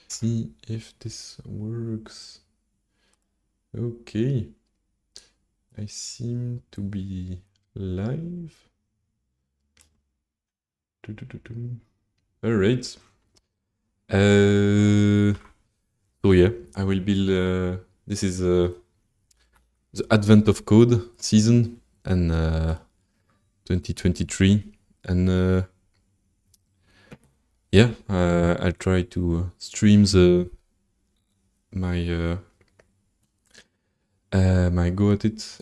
See if this works. Okay. I seem to be live. All right. So yeah, I will build. This is the Advent of Code season and 2023, and yeah, I'll try to stream my my go at it,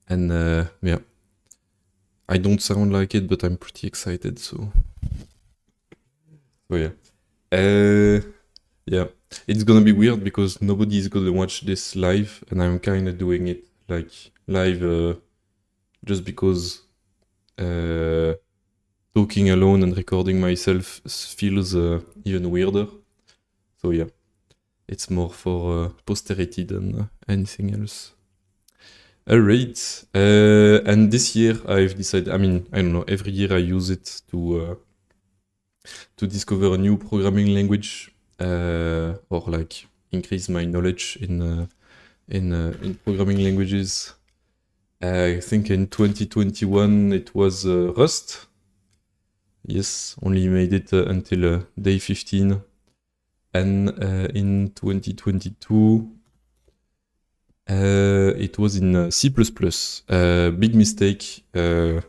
and yeah, I don't sound like it, but I'm pretty excited. So yeah. Yeah, it's gonna be weird because nobody is gonna watch this live, and I'm kind of doing it like live just because talking alone and recording myself feels even weirder. So yeah, it's more for posterity than anything else. Alright, and this year I've decided, I mean, I don't know, every year I use it to discover a new programming language or like increase my knowledge in programming languages. I think in 2021 it was Rust. Yes, only made it until day 15. And in 2022 it was in C++. Big mistake. I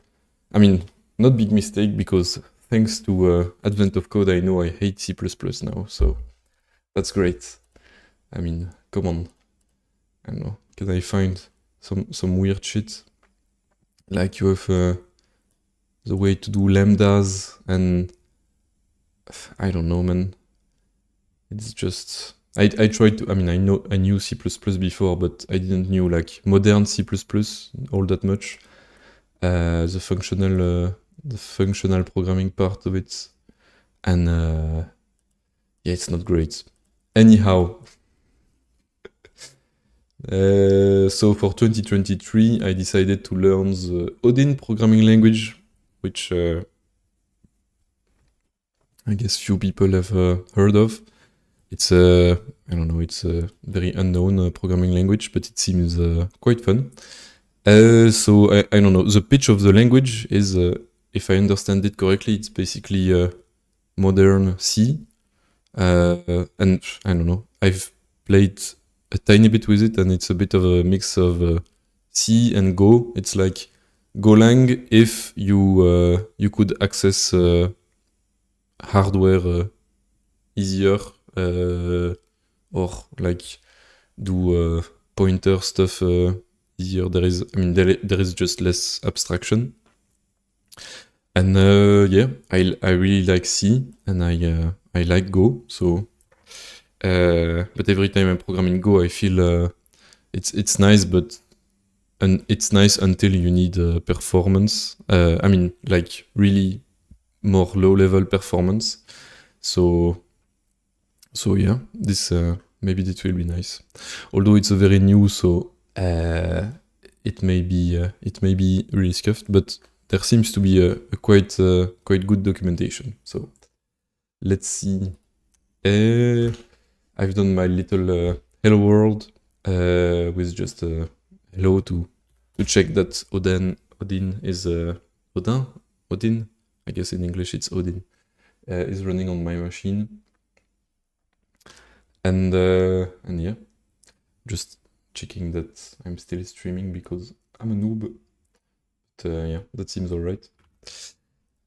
mean, not big mistake because thanks to Advent of Code, I know I hate C++ now, so that's great. I mean, come on. I don't know. Can I find some weird shit? Like you have the way to do lambdas and I don't know, man. It's just I tried to. I mean, I knew C++ before, but I didn't knew like modern C++ all that much. The functional programming part of it, and yeah, it's not great. Anyhow, so for 2023, I decided to learn the Odin programming language, which I guess few people have heard of. It's I don't know, it's a very unknown programming language, but it seems quite fun. So I don't know, the pitch of the language is, if I understand it correctly, it's basically modern C. And I don't know, I've played a tiny bit with it, and it's a bit of a mix of C and Go. It's like Golang if you could access hardware easier, or like do pointer stuff easier. There is just less abstraction. And yeah, I really like C, and I like Go. So, but every time I program in Go, I feel it's nice, but it's nice until you need performance. I mean, like really more low-level performance. So yeah, this maybe that will be nice. Although it's a very new, so it may be really scuffed, but there seems to be a quite good documentation. So let's see. I've done my little hello world with just hello to check that Odin is Odin. I guess in English it's Odin. Is running on my machine. And yeah, just checking that I'm still streaming because I'm a noob. But yeah, that seems alright.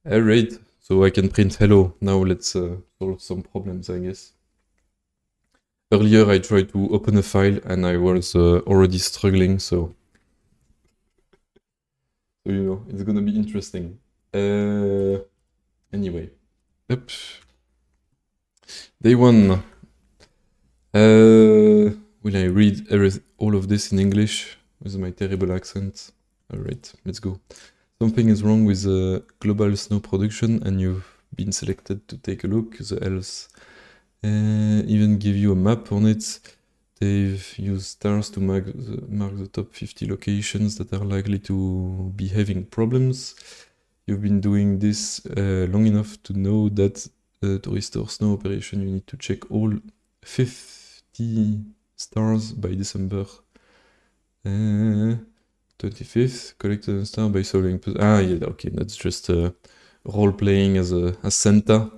Alright, so I can print hello. Now let's solve some problems, I guess. Earlier I tried to open a file and I was already struggling, so you know, it's gonna be interesting. Anyway, yep. Day 1. Will I read all of this in English with my terrible accent? Alright, let's go. Something is wrong with the global snow production and you've been selected to take a look. The elves even give you a map on it. They've used stars to mark the top 50 locations that are likely to be having problems. You've been doing this long enough to know that To restore snow operation, you need to check all 50 stars by December 25th. Collect a star by solving. Ah, yeah, okay, that's just role playing as Santa,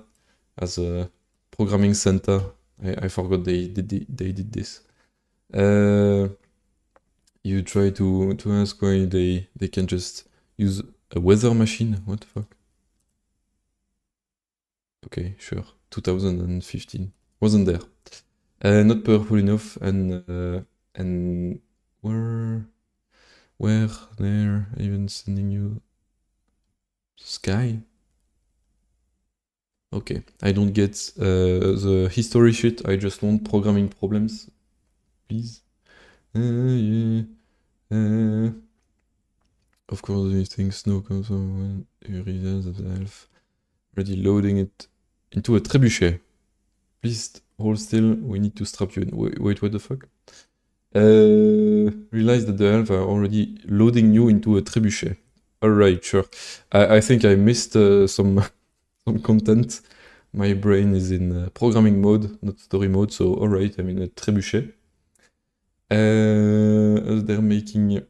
as a programming Santa. I forgot they did this. You try to ask why they can just use a weather machine. What the fuck? Okay, sure. 2015 wasn't there. Not powerful enough, and where they're even sending you sky. Okay, I don't get the history shit. I just want programming problems, please. Yeah. Of course, these things snow comes when you realize that the elf already loading it into a trebuchet. Please hold still. We need to strap you in. Wait, what the fuck? Realize that the elf are already loading you into a trebuchet. Alright, sure. I think I missed some content. My brain is in programming mode, not story mode, so alright, I'm in a trebuchet. As they're making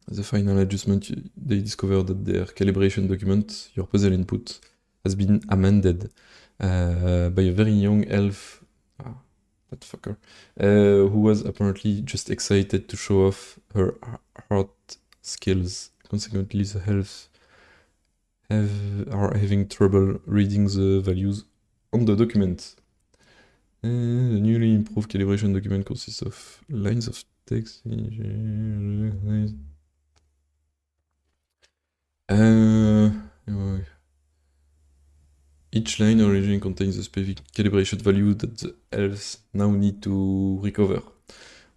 the final adjustment, they discover that their calibration document, your puzzle input, has been amended by a very young elf, that fucker, who was apparently just excited to show off her art skills. Consequently, the elves are having trouble reading the values on the document. The newly improved calibration document consists of lines of text. Each line originally contains a specific calibration value that the elves now need to recover.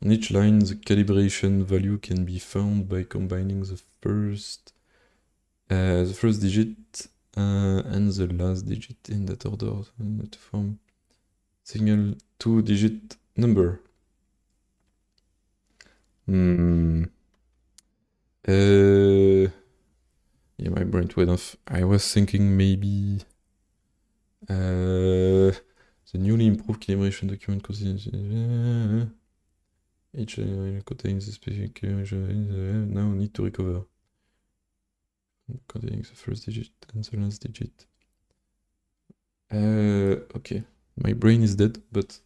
On each line, the calibration value can be found by combining the first digit and the last digit in that order to form single 2-digit number. Yeah, my brain went off. I was thinking maybe the newly improved calibration document contains each line contains the specific calibration now need to recover. Containing the first digit and the last digit. Okay, my brain is dead, but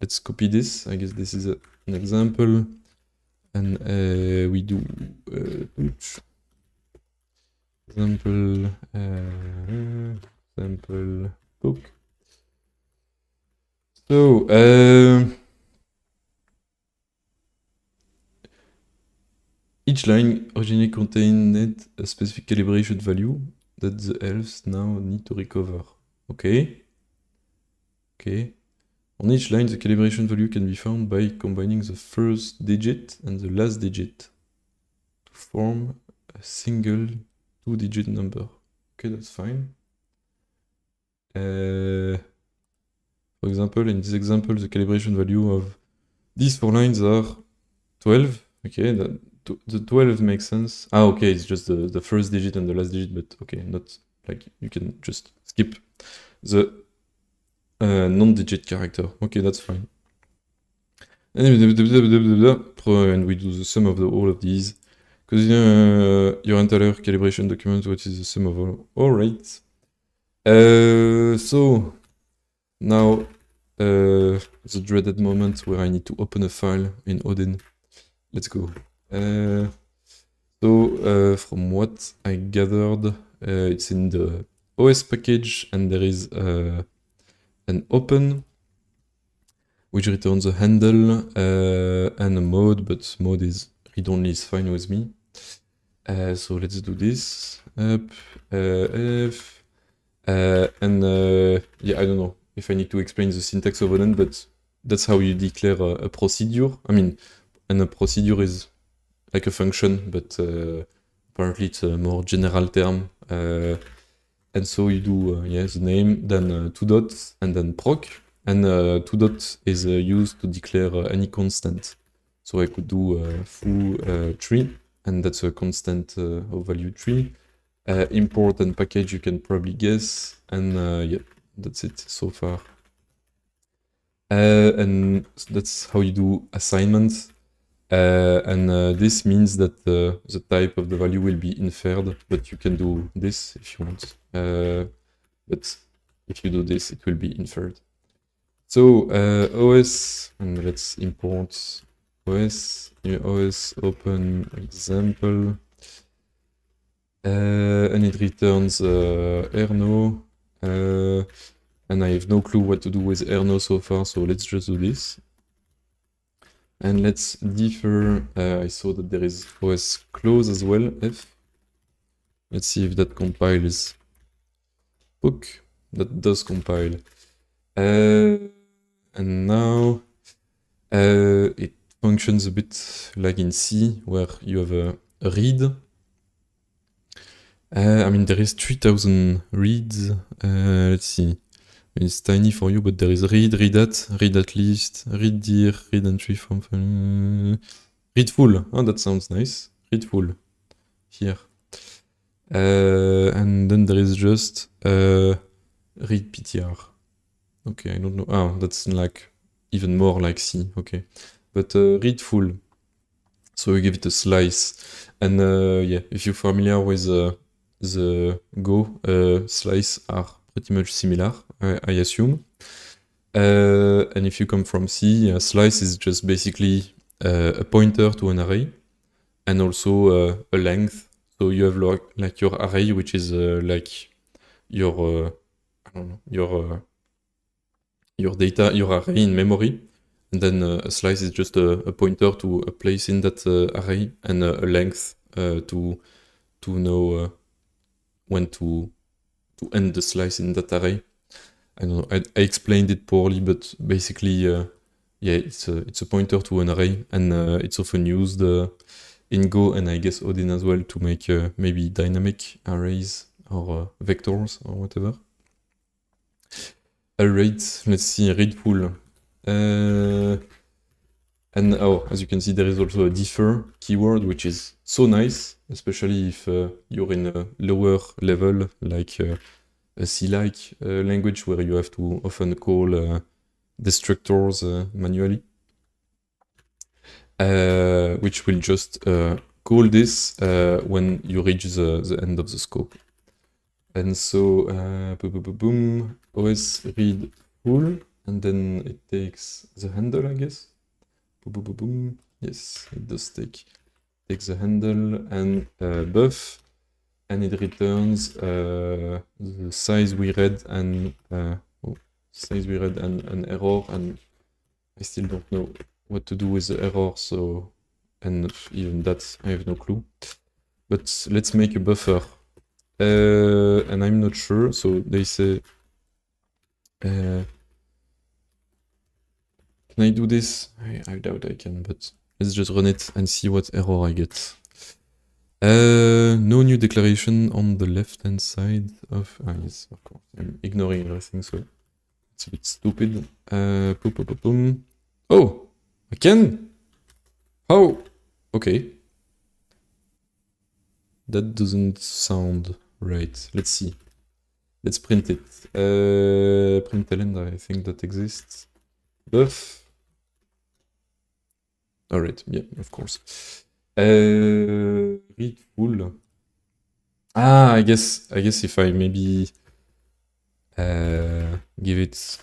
let's copy this. I guess this is an example, and we do example book. So each line originally contained a specific calibration value that the elves now need to recover. Okay. On each line, the calibration value can be found by combining the first digit and the last digit to form a single 2-digit number. Okay, that's fine. For example, in this example, the calibration value of these 4 lines are 12. Okay, the 12 makes sense. Okay, it's just the first digit and the last digit, but okay, not like you can just skip the non-digit character. Okay, that's fine. And we do the sum of all of these. Because your entire calibration document, what is the sum of all? Alright. So now the dreaded moment where I need to open a file in Odin. Let's go. So from what I gathered, it's in the OS package, and there is an open which returns a handle and a mode, but mode is read-only is fine with me. So let's do this. Up, F, and yeah, I don't know if I need to explain the syntax of Odin, but that's how you declare a procedure. I mean, and a procedure is like a function, but apparently it's a more general term. And so you do the name, then 2 dots, and then proc. And 2 dots is used to declare any constant. So I could do foo tree, and that's a constant of value tree. Import and package, you can probably guess. And yeah, That's it so far. And that's how you do assignments. This means that the type of the value will be inferred, but you can do this if you want. But if you do this, it will be inferred. So OS, and let's import OS. New OS open example, and it returns Erno. And I have no clue what to do with Erno so far, so let's just do this. And let's defer. I saw that there is OS close as well, F. Let's see if that compiles. Book, that does compile. And now it functions a bit like in C, where you have a read. I mean, there is 3000 reads. Let's see. It's tiny for you, but there is read at least, read dir, read entry from, read full. Oh, that sounds nice. Read full here. And then there is just read PTR. Okay, I don't know. Oh, that's like even more like C. Okay, but read full. So you give it a slice, and yeah, if you're familiar with the Go slice are pretty much similar, I assume. And if you come from C, a slice is just basically a pointer to an array, and also a length. So you have like your array, which is like your I don't know, your data, your array in memory, and then a slice is just a pointer to a place in that array, and a length to know when to end the slice in that array. I don't know, I explained it poorly, but basically, yeah, it's a pointer to an array, and it's often used in Go, and I guess Odin as well, to make maybe dynamic arrays or vectors or whatever. Alright, let's see, read full. And oh, as you can see, there is also a defer keyword, which is so nice, especially if you're in a lower level, like a C-like language, where you have to often call destructors manually, which will just call this when you reach the end of the scope. And so, boom, OS read full, and then it takes the handle, I guess. Boom. Yes, it does take the handle and buff, and it returns the size we read and an error, and I still don't know what to do with the error, so, and even that I have no clue. But let's make a buffer, and I'm not sure. So they say, can I do this? I doubt I can, but let's just run it and see what error I get. No new declaration on the left-hand side of... yes, of course. I'm ignoring everything, so it's a bit stupid. Boom. Oh! I can? How? Okay. That doesn't sound right. Let's see. Let's print it. Println, I think that exists. Buff. Alright, yeah, of course. Read full. I guess if I maybe give it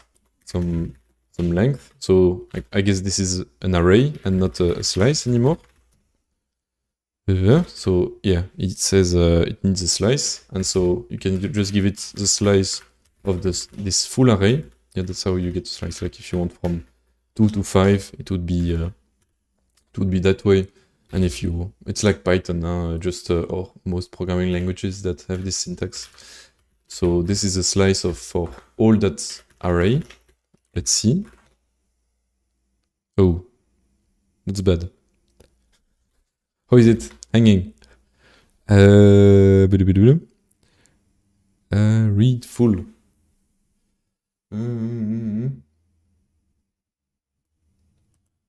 some length. So I guess this is an array and not a slice anymore. So yeah, it says it needs a slice, and so you can just give it the slice of this full array. Yeah, that's how you get a slice. Like if you want from 2 to 5, it would be that way. And if you, it's like Python, or most programming languages that have this syntax. So this is a slice for all that array. Let's see. Oh, that's bad. How is it hanging? Read full.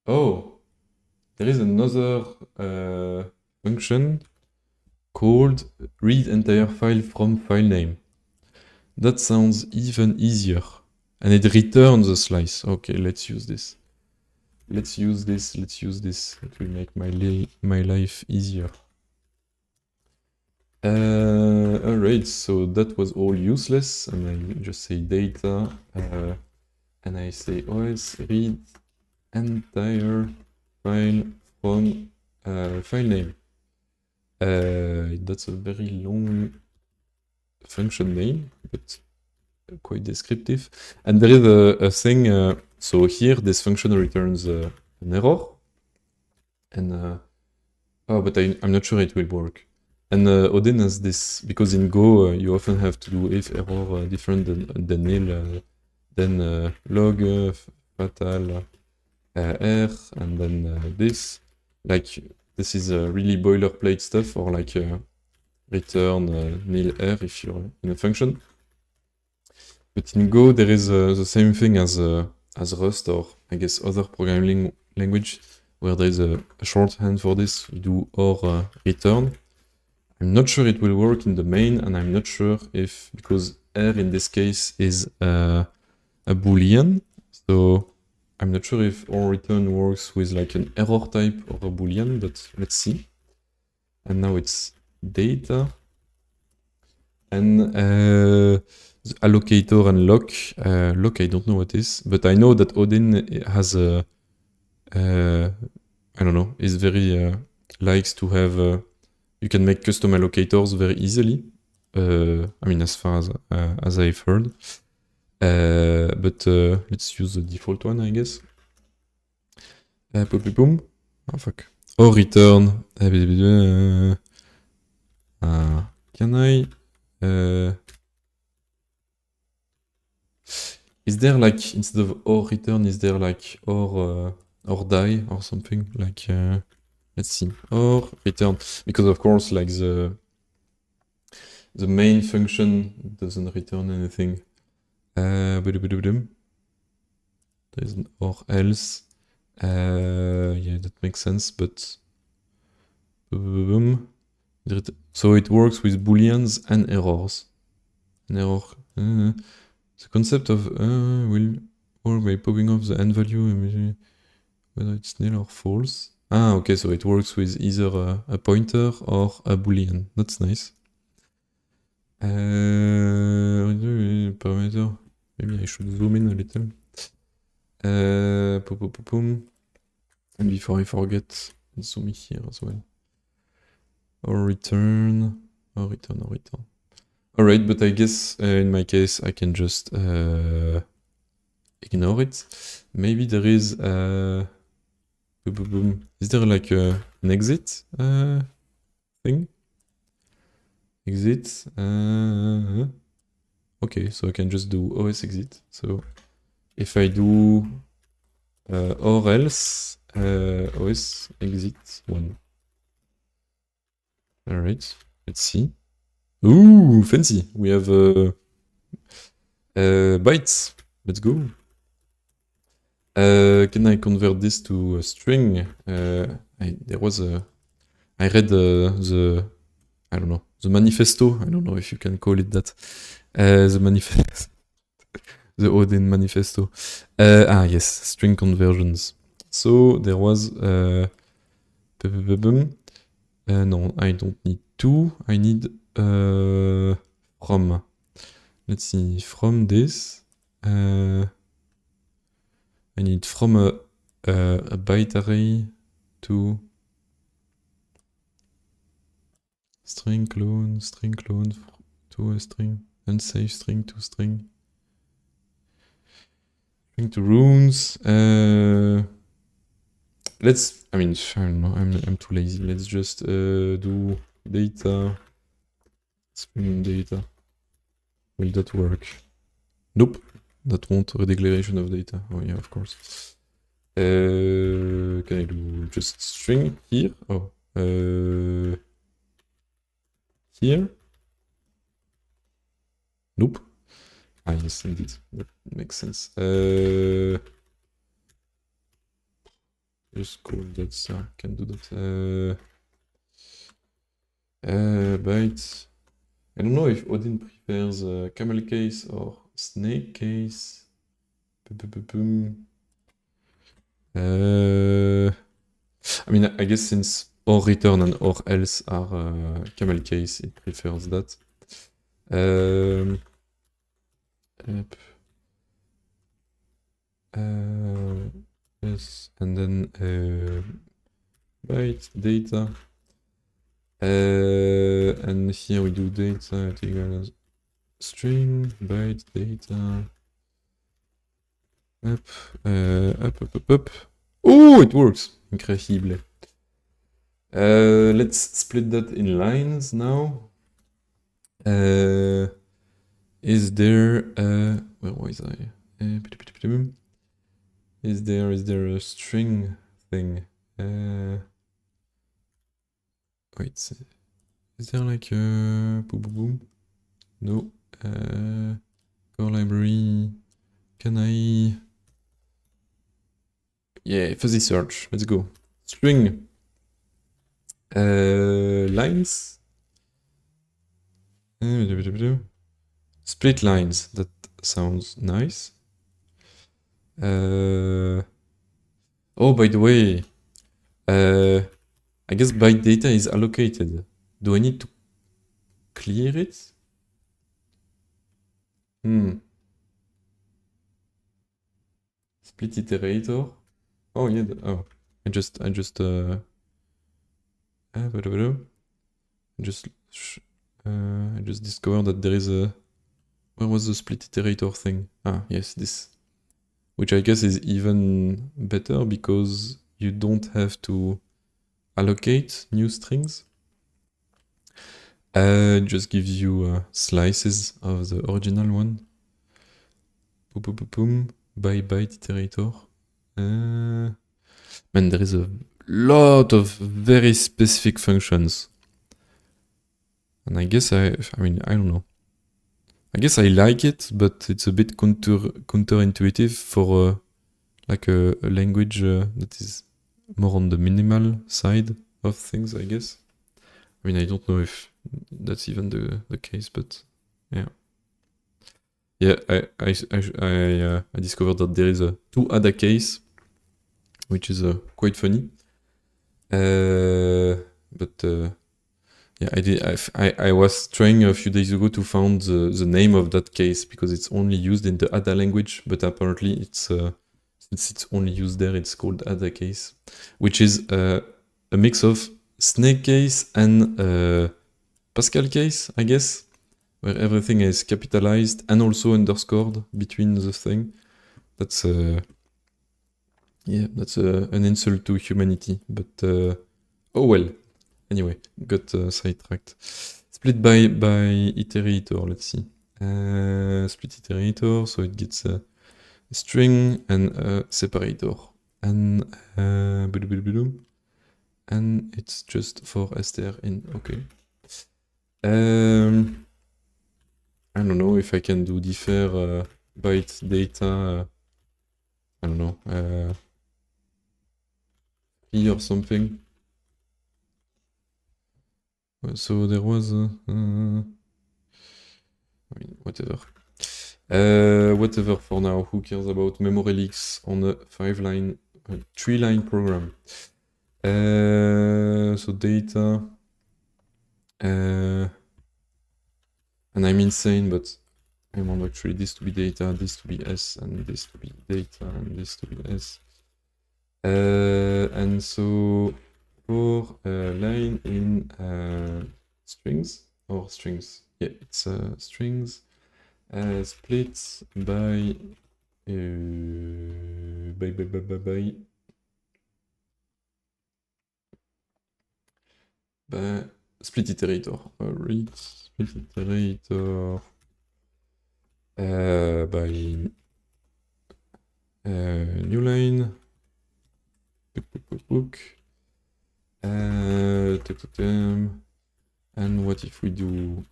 Oh, there is another function called read entire file from file name. That sounds even easier. And it returns a slice. Okay, let's use this. Let's use this. It will make my life easier. Alright, so that was all useless, and I just say data, and I say OS read entire file from file name. That's a very long function name, but quite descriptive. And there is a thing, so here this function returns an error, and oh, but I'm not sure it will work. And Odin has this, because in Go you often have to do if error different than nil, then log fatal R, and then this. Like, this is really boilerplate stuff, or like return nil R if you're in a function. But in Go there is the same thing as Rust, or I guess other programming language, where there is a shorthand for this. You do or return. I'm not sure it will work in the main, and I'm not sure if, because R in this case is a boolean, so I'm not sure if or return works with like an error type or a boolean, but let's see. And now it's data, and allocator and lock. Lock, I don't know what is, but I know that Odin has a, I don't know, is very likes to have. You can make custom allocators very easily. I mean, as far as I've heard. But let's use the default one, I guess. Boom. Oh, fuck. Or return. Can I? Is there like, instead of or return, is there like or die or something? Like, let's see. Or return. Because of course, like the main function doesn't return anything. There's an or else. Yeah, that makes sense, but so it works with booleans and errors. An error. The concept of will work by popping off the end value, whether it's nil or false. Ah, okay, so it works with either a pointer or a boolean. That's nice. Parameter. Maybe I should zoom in a little. And before I forget, let's zoom here as well. Or return. Alright, but I guess in my case I can just ignore it. Maybe there is is there like an exit thing? Exit. Okay, so I can just do OS exit. So if I do or else OS exit 1. Alright, let's see. Ooh, fancy. We have bytes. Let's go. Can I convert this to a string? There was a... I read the... I don't know. The manifesto. I don't know if you can call it that. The manifesto. The Odin manifesto. Yes. String conversions. So there was... no, I don't need two. I need from. Let's see. From this... I need from a byte array to string clone to a string, unsafe string to string to runes. Let's, I mean, I don't know, I'm too lazy. Let's just do data, string data. Will that work? Nope. That won't redeclaration of data. Oh yeah, of course. Can I do just string here? Oh, here? Nope. Ah yes, indeed. That makes sense. Just call that. So can do that. Byte. I don't know if Odin prefers camel case or snake case. I mean, I guess since or return and or else are camel case, it prefers that. Yep. Yes, and then byte data. And here we do data equals string byte data. Up. Oh, it works! Incredible. Let's split that in lines now. Is there where was I? Is there a string thing? Wait, is there like a boom boom boom? No. Core library. Can I? Yeah, fuzzy search. Let's go. String. Lines. Split lines. That sounds nice. Oh, by the way, I guess byte data is allocated. Do I need to clear it? Split iterator. Oh yeah. I just discovered that there is a. Where was the split iterator thing? Ah, yes, this. Which I guess is even better because you don't have to allocate new strings. Just gives you slices of the original one. Boom. By byte iterator. Man, there is a lot of very specific functions. And I guess I don't know. I guess I like it, but it's a bit counterintuitive for like a language that is more on the minimal side of things, I guess. I mean, I don't know if that's even the case, but yeah. Yeah, I discovered that there is a to add a case, which is quite funny. But yeah, I was trying a few days ago to find the name of that case because it's only used in the Ada language, but apparently it's since it's only used there, it's called Ada case, which is a mix of snake case and Pascal case, I guess, where everything is capitalized and also underscored between the thing. That's yeah, that's an insult to humanity, but oh well. Anyway, got sidetracked. Split by iterator, let's see. Split iterator, so it gets a string and a separator. And and it's just for str in, okay. I don't know if I can do differ byte data, I don't know, free or something. So there was I mean, whatever. Whatever for now. Who cares about memory leaks on a 3-line program? So data. And I'm insane, but I want actually this to be data, this to be S, and this to be data, and this to be S. And so for a line in strings, or strings, yeah, it's strings, split by split iterator, read split iterator by new line, book. And what if we do,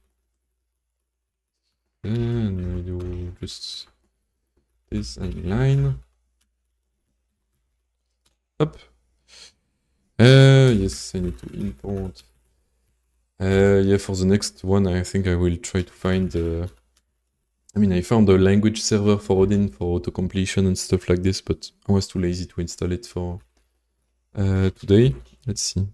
and we do just this and line up. Yes, I need to import Yeah, for the next one, I think I will try to find. I mean, I found a language server for Odin for auto-completion and stuff like this, but I was too lazy to install it for today. Let's see.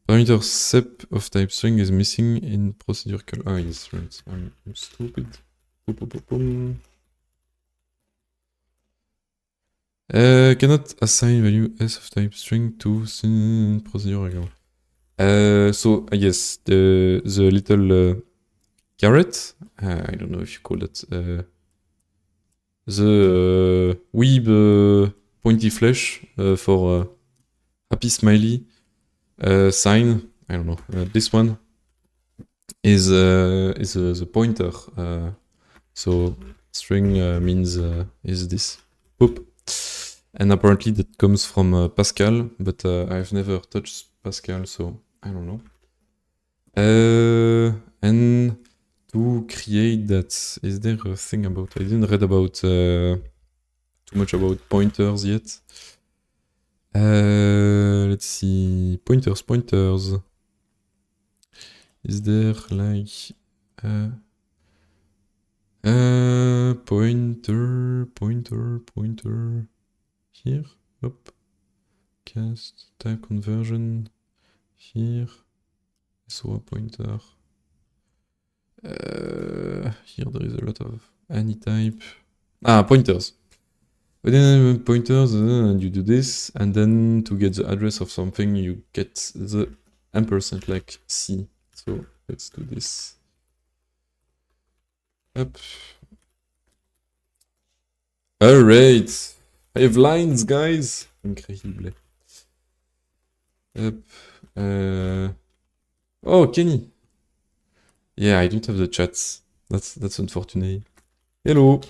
Parameter sep of type string is missing in procedure call. Ah, yes, right. I'm stupid. Boom, boom, boom, boom. Cannot assign value s of type string to procedure call. So I guess the little caret. I don't know if you call that the weeb pointy flash for happy smiley sign. I don't know. This one is the pointer. So string means is this. Boop. And apparently that comes from Pascal, but I've never touched Pascal, so I don't know. And to create that, is there a thing about? I didn't read about too much about pointers yet. Let's see, pointers. Is there like pointer here? Hop, cast type conversion here. So a pointer. Here there is a lot of any type. Pointers. Pointers, and you do this, and then to get the address of something, you get the ampersand like C. So let's do this. Up. Alright. I have lines, guys. Incredible. Up. Oh, Kenny. Yeah, I don't have the chats. That's unfortunate. Hello.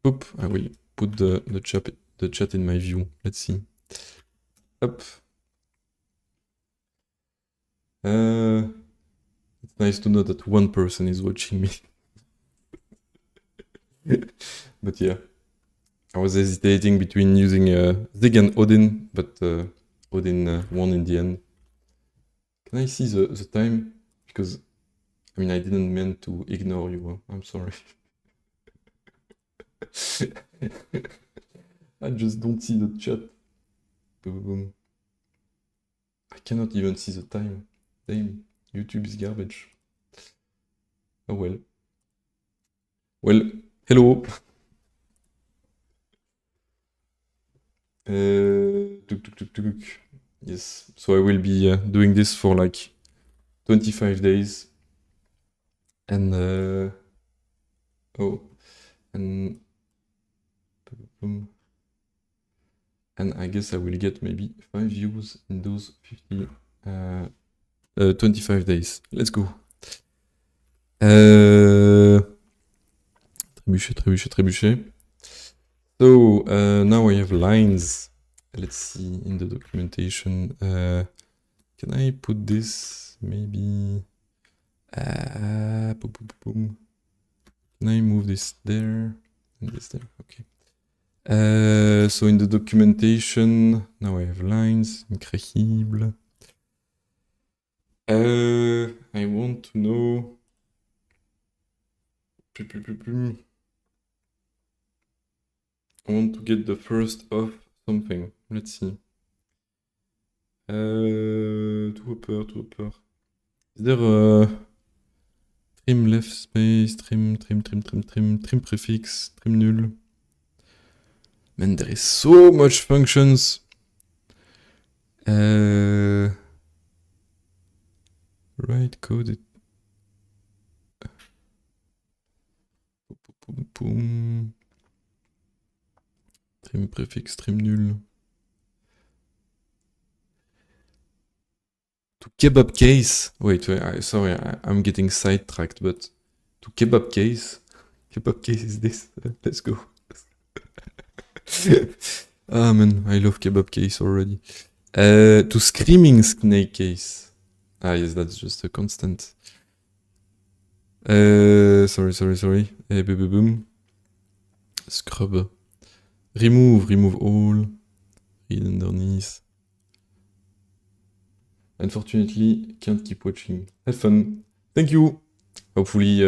Oop, I will put the chat in my view. Let's see. Up. It's nice to know that one person is watching me. But yeah, I was hesitating between using Zig and Odin, but Odin won in the end. Can I see the time? Because, I mean, I didn't mean to ignore you. I'm sorry. I just don't see the chat. Boom. I cannot even see the time. Damn, YouTube is garbage. Oh well. Well, hello. Yes, so I will be doing this for like 25 days. And and I guess I will get maybe 5 views in those 25 days. Let's go. Trébucher. So now I have lines. Let's see in the documentation. Can I put this maybe? Boom. Can I move this there and this there? Okay. So in the documentation, now I have lines. Incredible. I want to know. I want to get the first of something. Let's see. To upper. Is there a trim left space, trim prefix, trim null? Man, there is so much functions. Right code. Boom. Trim prefix, trim null. To kebab case. Wait, sorry, I'm getting sidetracked, but to kebab case is this. Let's go. Ah man, I love kebab case already. To screaming snake case. Ah yes, that's just a constant. Sorry. Boom. Scrub. Remove all. read underneath. Unfortunately, can't keep watching. Have fun. Thank you. Hopefully,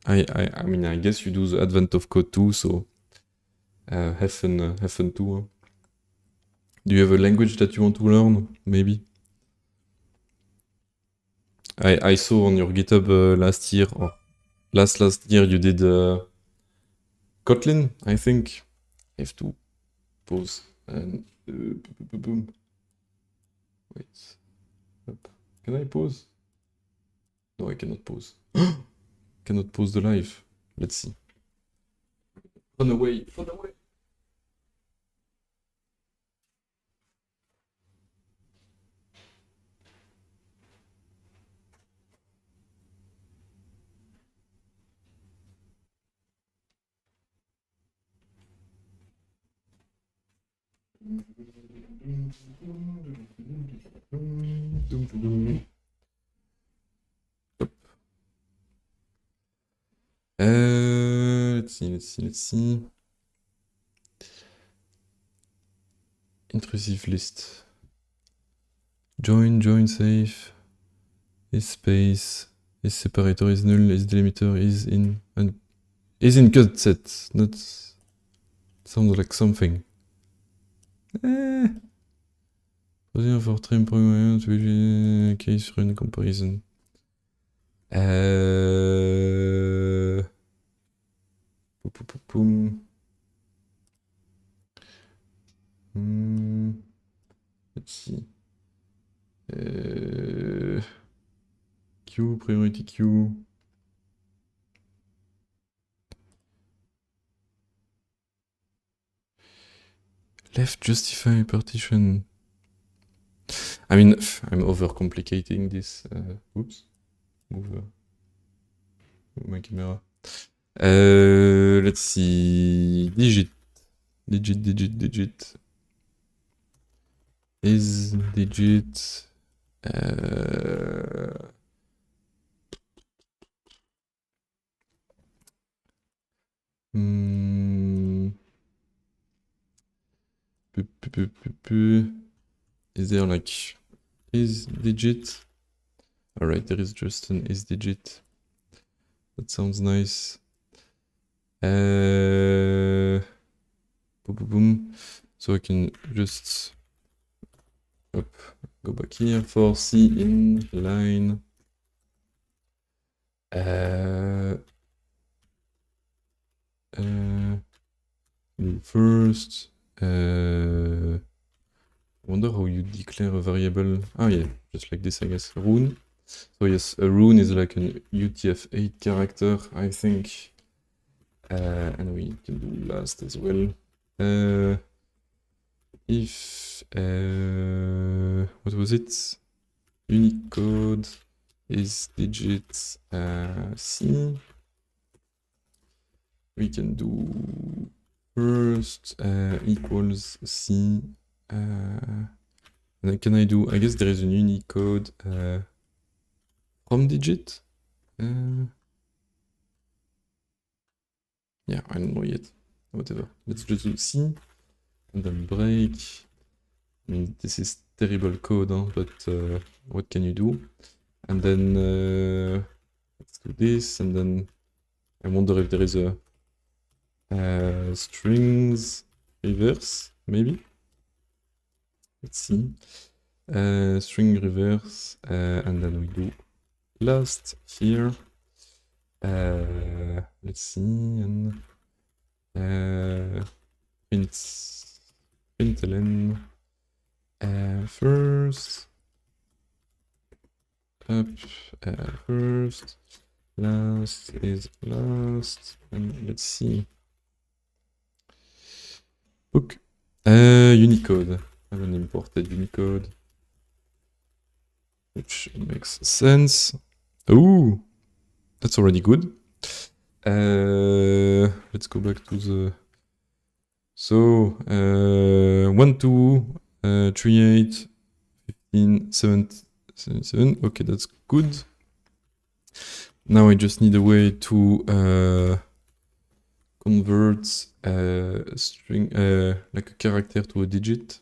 I mean, I guess you do the Advent of Code too, so have fun too. Huh? Do you have a language that you want to learn? Maybe. I saw on your GitHub last year, or last year, you did Kotlin, I think. I have to pause and boom. Wait. Up. Can I pause? No, I cannot pause. Cannot pause the live. Let's see. Run away, run away. Let's see. Intrusive list. Join safe. Is space. Is separator is null. Is delimiter is in cut set. Not sounds like something. Position for trim case run comparison. Let's see. Queue, priority queue. Left justify partition. I mean, I'm overcomplicating this. Oops. Move my camera. Let's see. Digit. Is digit. Is there like is digit? Alright, there is just an is digit. That sounds nice. Boom. So I can just go back here for C in line. First, I wonder how you declare a variable. Ah yeah, just like this, I guess. Rune. So yes, a rune is like an UTF-8 character, I think. And we can do last as well. If what was it? Unicode is digit C. We can do first equals C. And then can I do? I guess there is an Unicode from digit. Yeah, I don't know yet. Whatever. Let's just do C and then break. I mean, this is terrible code, huh? But what can you do? And then let's do this, and then I wonder if there is a strings reverse, maybe. Let's see. String reverse, and then we do last here. Let's see, and println first up first, last is last, and let's see. Book Unicode. I haven't imported Unicode, which makes sense. Ooh, that's already good. Let's go back to the. So 1, 2, 3, 8, 15, 7, 7. Okay, that's good. Now I just need a way to convert a string, like a character to a digit.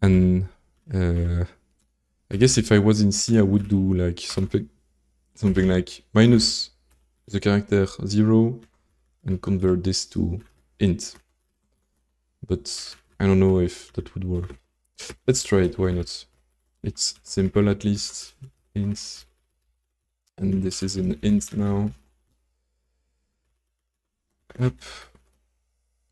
And I guess if I was in C, I would do like something like minus the character 0 and convert this to int. But I don't know if that would work. Let's try it, why not? It's simple at least. Int. And this is an int now. Up.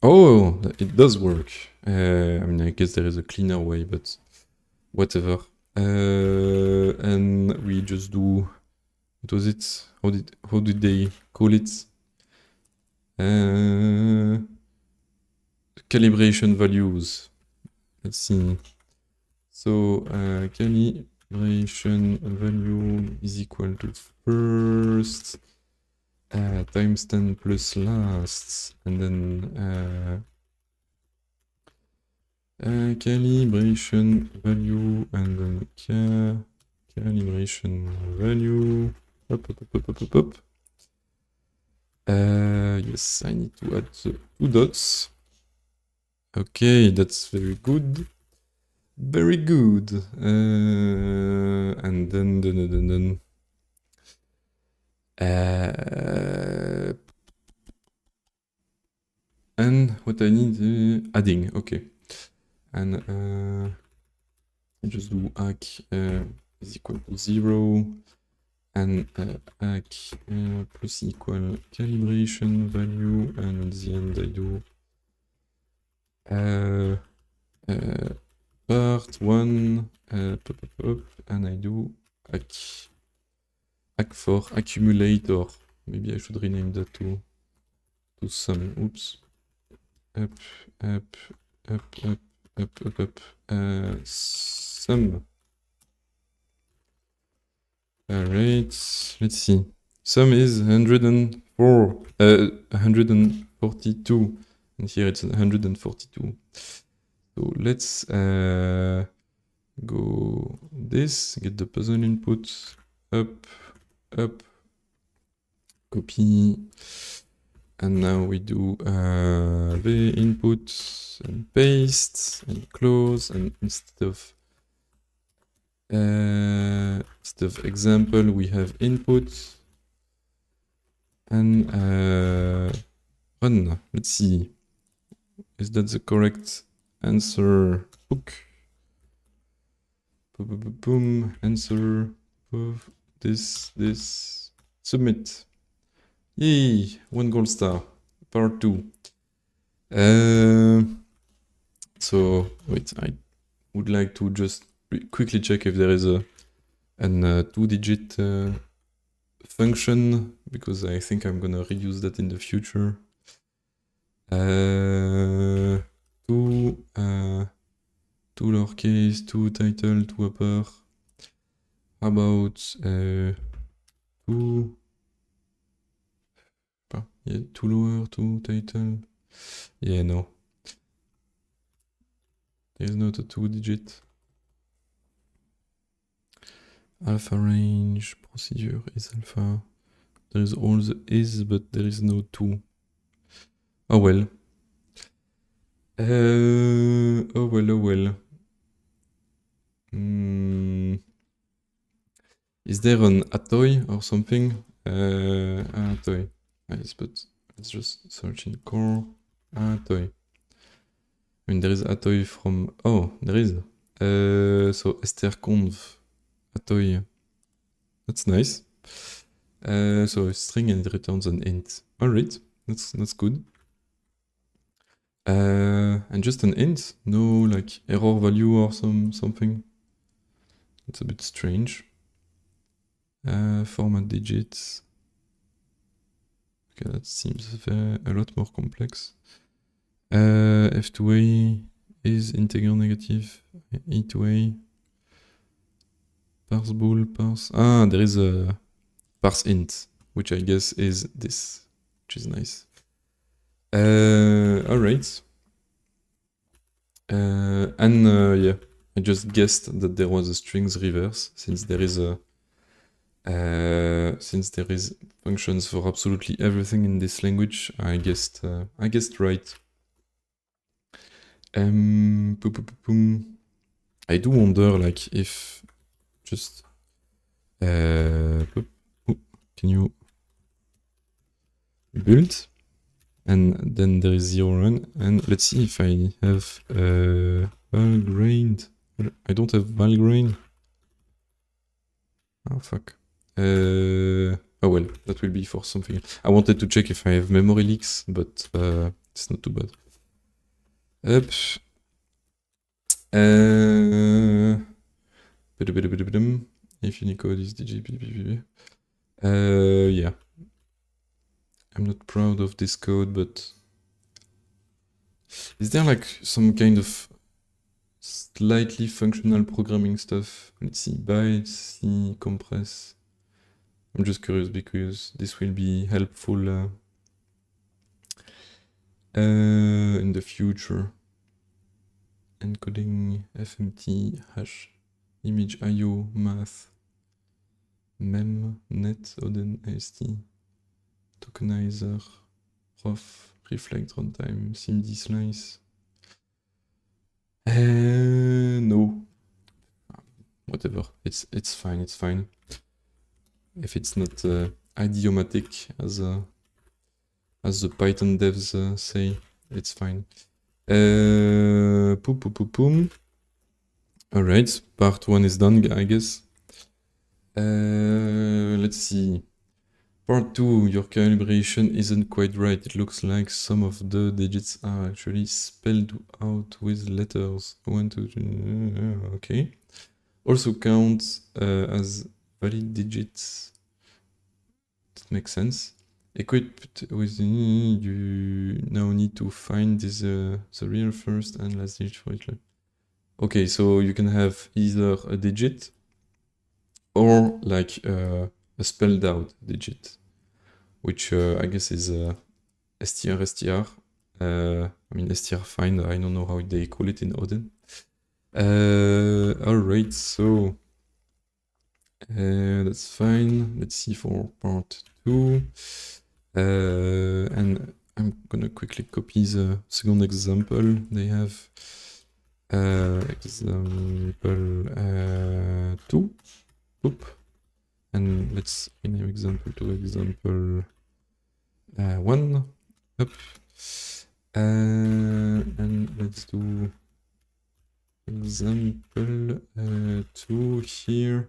Oh, it does work. I mean, I guess there is a cleaner way, but whatever. And we just do, what was it? How did they call it? Calibration values. Let's see. So calibration value is equal to first times 10 plus last, and then calibration value, and then calibration value. Up. Yes, I need to add the 2 dots. Okay, that's very good. Very good. And then and what I need, adding, okay. And I just do hack is equal to 0, and hack plus equal calibration value, and at the end I do part 1, and I do hack for accumulator. Maybe I should rename that to sum. Oops. Up. Sum. Alright, let's see. Sum is 142, and here it's 142. So let's go this, get the puzzle input, up, copy, and now we do the input and paste and close, and instead of example we have input and run. Let's see, is that the correct answer? Book. Boom. Answer. This. Submit. Yay! 1 gold star. Part 2. So wait, I would like to just quickly check if there is a 2-digit function, because I think I'm gonna reuse that in the future. 2 lowercase, 2 title, 2 upper. How about 2? Yeah, 2 lower, 2 title. Yeah, no. There is not a 2-digit. Alpha range procedure is alpha. There is all the is, but there is no 2. Oh well. Oh well. Is there an Atoy or something? Atoy. Nice, but let's just search in core. Atoy. I mean, there is Atoy from... Oh, there is. So strconv Atoy. That's nice. So a string, and it returns an int. Alright, that's good. And just an int, no like error value or something. It's a bit strange. Format digits. Okay, that seems a lot more complex. F2A is integer negative. E2A. Parse bool, parse. Ah, there is a parse int, which I guess is this, which is nice. Alright. Yeah, I just guessed that there was a strings reverse, since there is functions for absolutely everything in this language. I guessed right. Boom. I do wonder, like, if just can you build, and then there is 0 run, and let's see if I have Valgrind. I don't have Valgrind. Oh fuck. Oh well, that will be for something. I wanted to check if I have memory leaks, but it's not too bad. Up. If Unicode is DGPPP. Yeah. I'm not proud of this code, but is there like some kind of slightly functional programming stuff? Let's see, byte, C, compress. I'm just curious because this will be helpful in the future. Encoding, FMT, hash, image IO, math, mem, net, Odin, AST, tokenizer, prof, reflect, runtime, SIMD slice. No. Whatever. It's fine. It's fine. If it's not idiomatic as the Python devs say, it's fine. Alright, part 1 is done, I guess. Let's see. Part 2, your calibration isn't quite right. It looks like some of the digits are actually spelled out with letters. 1, 2, 3, okay. Also counts as valid digits. That makes sense. Equipped with you now need to find this, the real first and last digit for each letter. Okay, so you can have either a digit or like a spelled out digit, which I guess is str. I mean str find, I don't know how they call it in Odin. Alright, so that's fine. Let's see for part 2. And I'm gonna quickly copy the second example. They have example 2. Oop. And let's rename example to example 1. Up. And let's do example 2 here.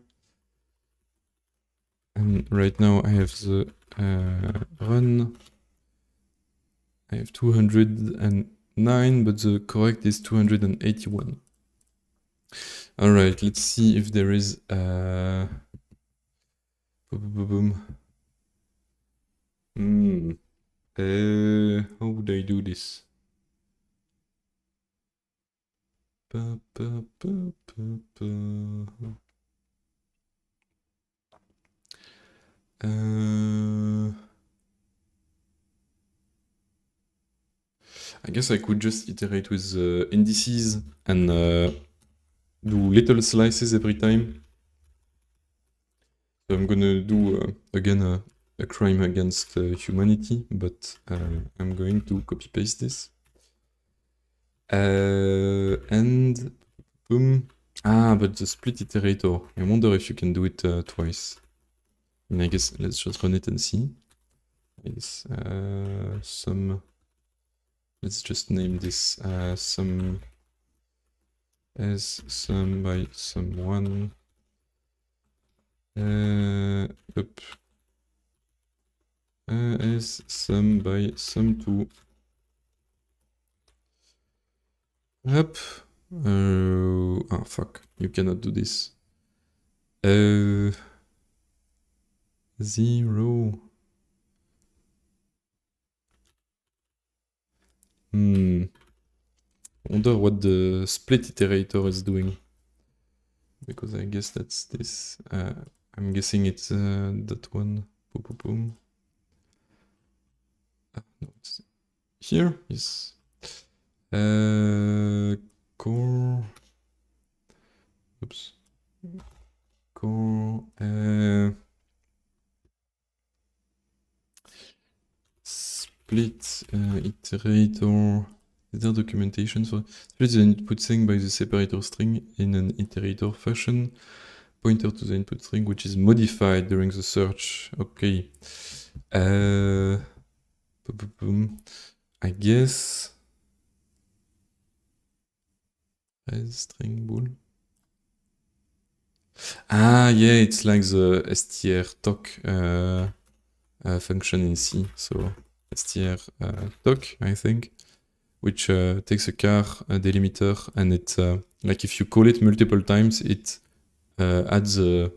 And right now I have the run. I have 209, but the correct is 281. Alright, let's see if there is how would I do this? I guess I could just iterate with indices and do little slices every time. So I'm gonna do again a crime against humanity, but I'm going to copy paste this. And boom. Ah, but the split iterator. I wonder if you can do it twice. And I guess let's just run it and see. It's some. Let's just name this some as some by someone. Up. As some by some two. Up. Oh fuck! You cannot do this. 0. Wonder what the split iterator is doing. Because I guess that's this. I'm guessing it's that one. Boom, boom, boom. No, it's here. Yes. Core. Oops. Core. Split iterator. Is there documentation for split the input string by the separator string in an iterator fashion? Pointer to the input string which is modified during the search. Okay. I guess string bool. Ah yeah, it's like the str-toc function in C. So str-toc, I think, which takes a char delimiter, and it like if you call it multiple times, it adds a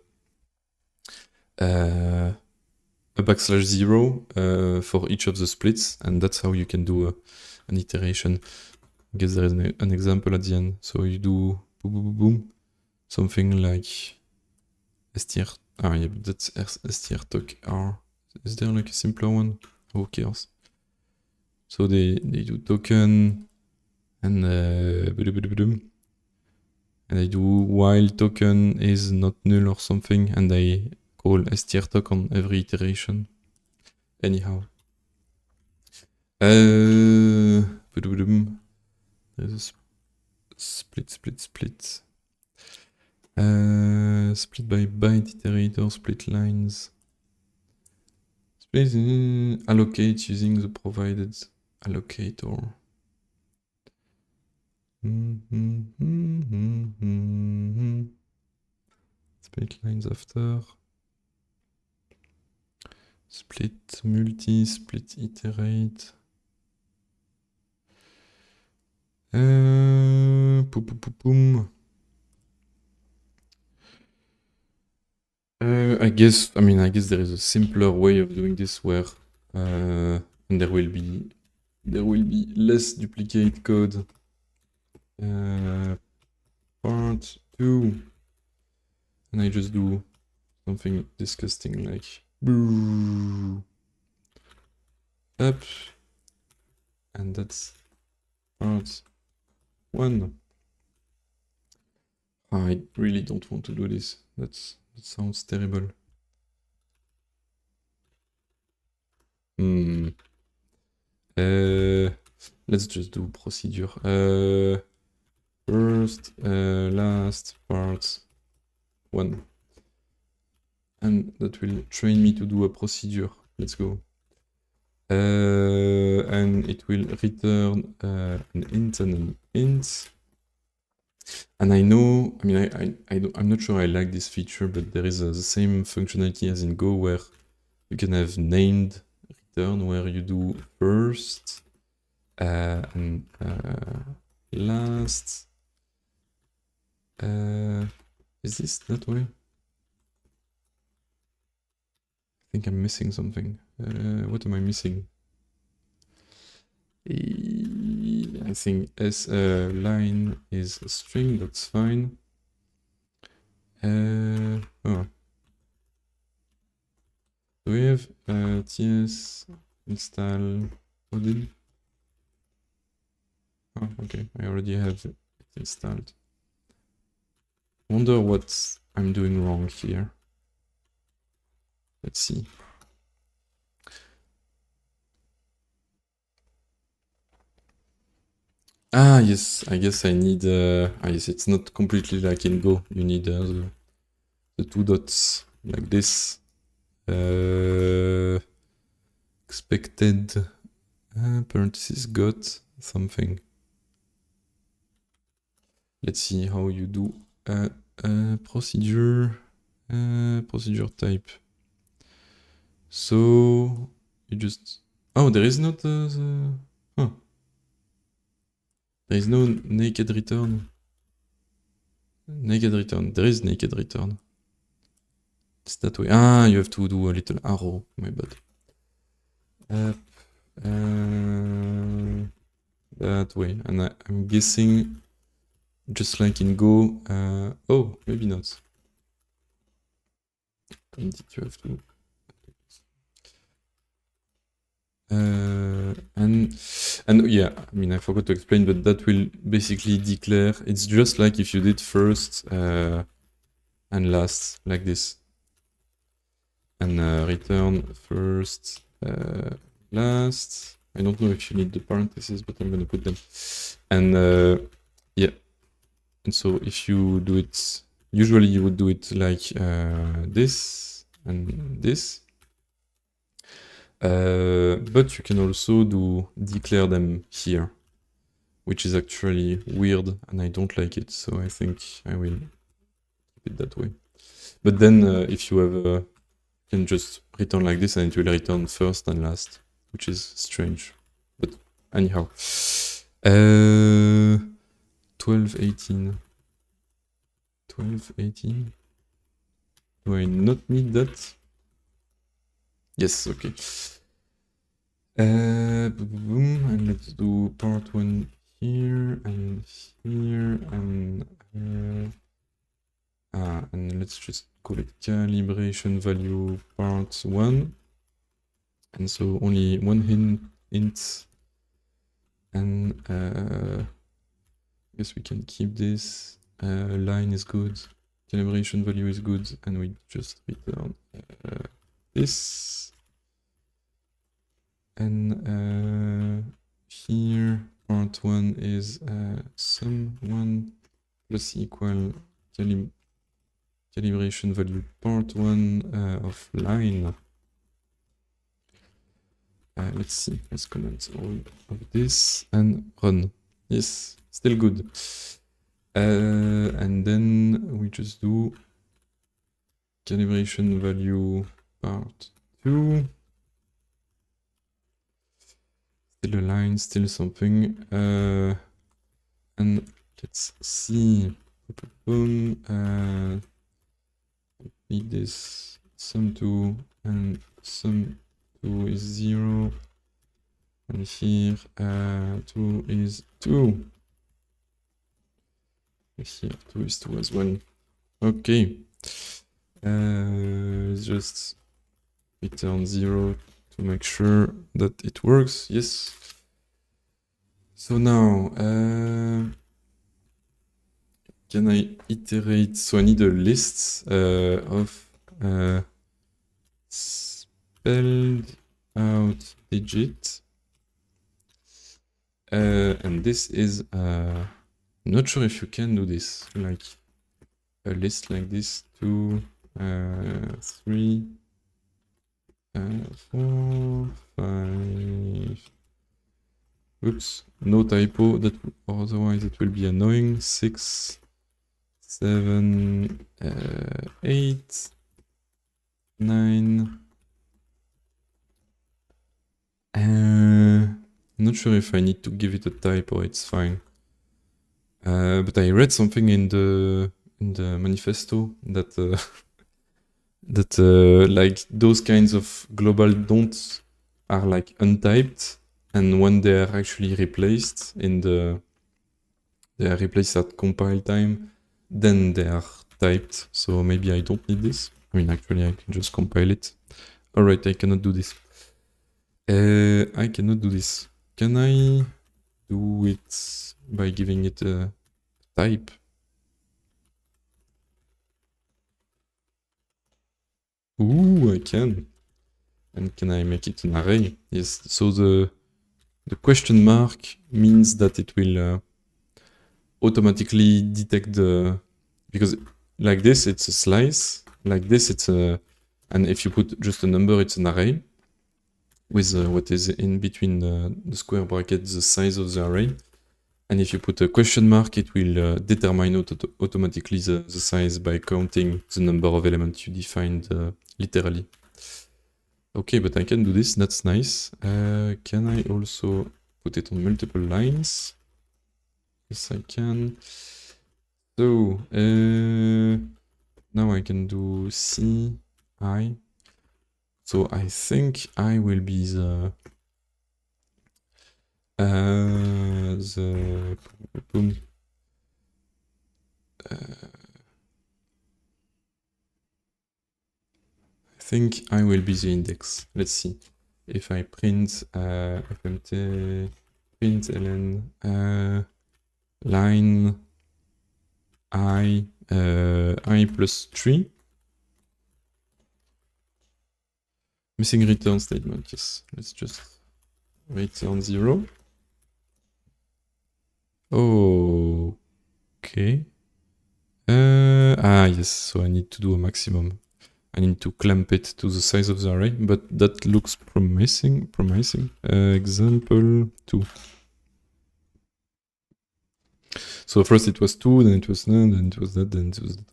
\0 for each of the splits, and that's how you can do an iteration. I guess there is an example at the end. So you do boom, boom, boom, something like str. Ah, yeah, but that's str-toc r. Is there like a simpler one? Who cares? So they do token and they do while token is not null or something, and they call str-toc on every iteration. Anyhow. There's a split. Split by byte iterator, split lines. Split allocate using the provided allocator. Split lines after. Split multi, split iterate. Boom. I guess there is a simpler way of doing this where and there will be less duplicate code. Part 2, and I just do something disgusting like boo up, and that's part 1. I really don't want to do this. That sounds terrible. Let's just do procedure. First, last, part 1. And that will train me to do a procedure. Let's go. And it will return an int and an int. And I know, I'm not sure I like this feature, but there is the same functionality as in Go where you can have named return where you do first and last. Is this that way? I think I'm missing something. What am I missing? I think S line is a string, that's fine. Oh. Do we have ts install Odin? Oh, okay, I already have it installed. Wonder what I'm doing wrong here. Let's see. Ah, yes, I guess I need... yes, it's not completely like in Go. You need the 2 dots like this. Expected parenthesis got something. Let's see how you do procedure type. So you just... Oh, there is not the... Huh. There is no naked return. Naked return. There is naked return. It's that way. Ah, you have to do a little arrow. My bad. That way. And I'm guessing, just like in Go... oh, maybe not. Indeed, you have to... and yeah, I mean, I forgot to explain, but that will basically declare, it's just like if you did first and last, like this. And return first, last, I don't know if you need the parentheses, but I'm gonna put them. And yeah, and so if you do it, usually you would do it like this and this. But you can also declare them here, which is actually weird and I don't like it, so I think I will keep it that way. But then if you have you can just return like this and it will return first and last, which is strange. But anyhow. 12, 18. 12, 18. Do I not need that? Yes, okay. Boom, and let's do part 1 here and here and and let's just call it calibration value part 1. And so only one int and I guess we can keep this. Line is good, calibration value is good, and we just return this. And here part 1 is sum1 plus equal calibration value part 1 of line. Let's see, let's comment all of this and run. Yes, still good. And then we just do calibration value part 2. Still a line, still something. And let's see. Boom. Need this sum2 and sum2 is 0. And here 2 is 2. Here 2 is 2 as well. Okay. Just return 0 to make sure that it works. Yes. So now, can I iterate? So I need a list of spelled out digit. And this is, I'm not sure if you can do this, like a list like this, 2, 3, 4, 5. Oops, no typo, that otherwise it will be annoying. 6, 7, 8, 9. I'm not sure if I need to give it a type or it's fine. But I read something in the manifesto that that like those kinds of global don'ts are like untyped, and when they are actually replaced they are replaced at compile time, then they are typed. So maybe I don't need this. I mean, actually I can just compile it. Alright, I cannot do this. I cannot do this. Can I do it by giving it a type? Ooh, I can. And can I make it an array? Yes, so the question mark means that it will automatically detect because like this it's a slice, like this it's and if you put just a number, it's an array with what is in between the square brackets, the size of the array. And if you put a question mark, it will determine automatically the size by counting the number of elements you defined literally. Okay, but I can do this, that's nice. Can I also put it on multiple lines? Yes, I can. So, now I can do C, I. So I think I will be the boom. I think I will be the index. Let's see. If I print fmt println line I plus 3. Missing return statement, yes. Let's just return 0. Oh, okay. Yes, so I need to do a maximum. I need to clamp it to the size of the array, but that looks promising. Example 2. So first it was 2, then it was none, then it was that, then it was that.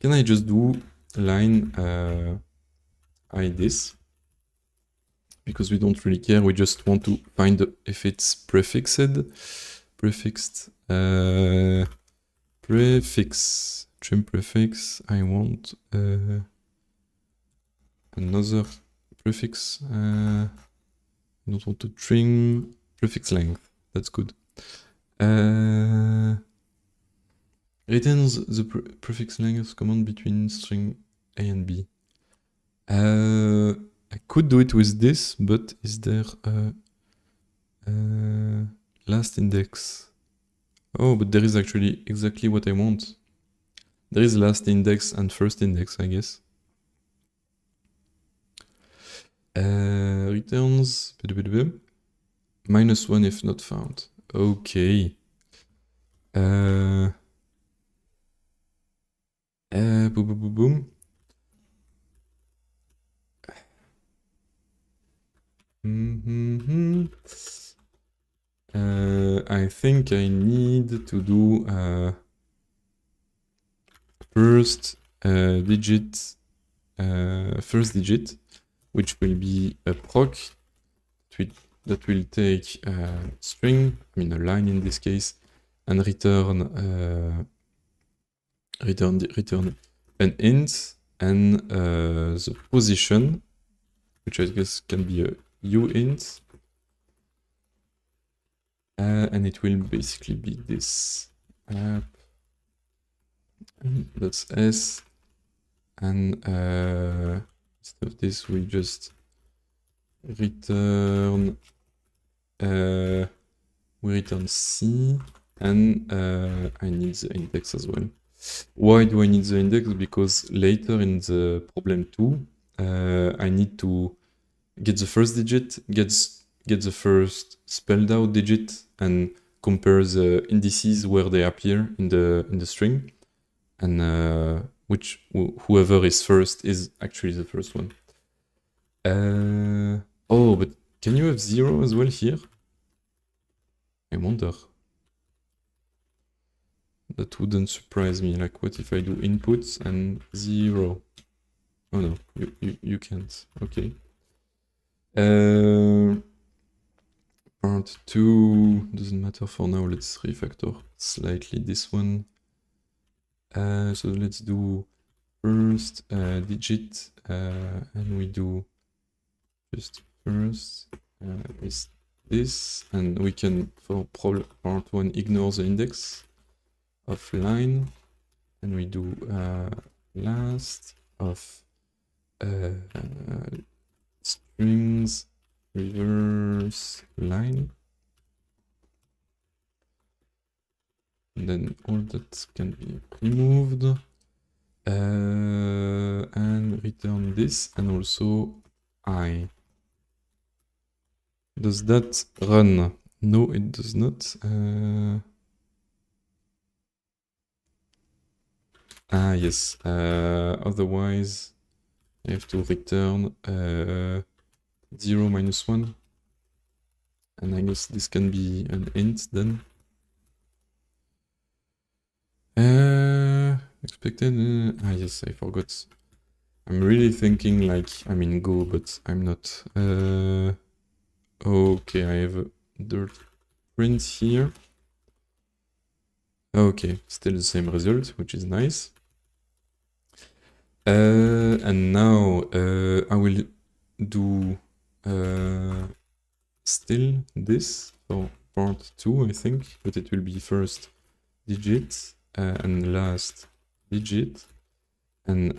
Can I just do line I this? Because we don't really care, we just want to find if it's prefixed. Prefix, trim prefix, I want another prefix. I don't want to trim prefix length, that's good. Returns the prefix length command between string A and B. I could do it with this, but is there a last index? Oh, but there is actually exactly what I want. There is last index and first index, I guess. Returns -1 if not found. Okay. Boom, boom, boom, boom. I think I need to do first digit, which will be a proc that will take a string, I mean a line in this case, and return an int and the position, which I guess can be a uint, and it will basically be this app, that's s, and instead of this we just return C, and I need the index as well. Why do I need the index? Because later in the problem 2, I need to get the first digit, get the first spelled out digit, and compare the indices where they appear in the string, and whoever is first is actually the first one. Oh, but can you have 0 as well here? I wonder. That wouldn't surprise me. Like, what if I do inputs and 0? Oh no, you can't. Okay. Part 2 doesn't matter for now. Let's refactor slightly this one. So let's do first digit, and we do just first is this, and we can for part 1 ignore the index of line, and we do last of strings reverse line, and then all that can be removed, and return this, and also I. Does that run? No, it does not. Yes. Otherwise, I have to return 0 minus 1. And I guess this can be an int then. Expected. Yes, I forgot. I'm really thinking like I'm in Go, but I'm not. Okay, I have a dirt print here. Okay, still the same result, which is nice. And now I will do still this for part 2, I think, but it will be first digit and last digit, and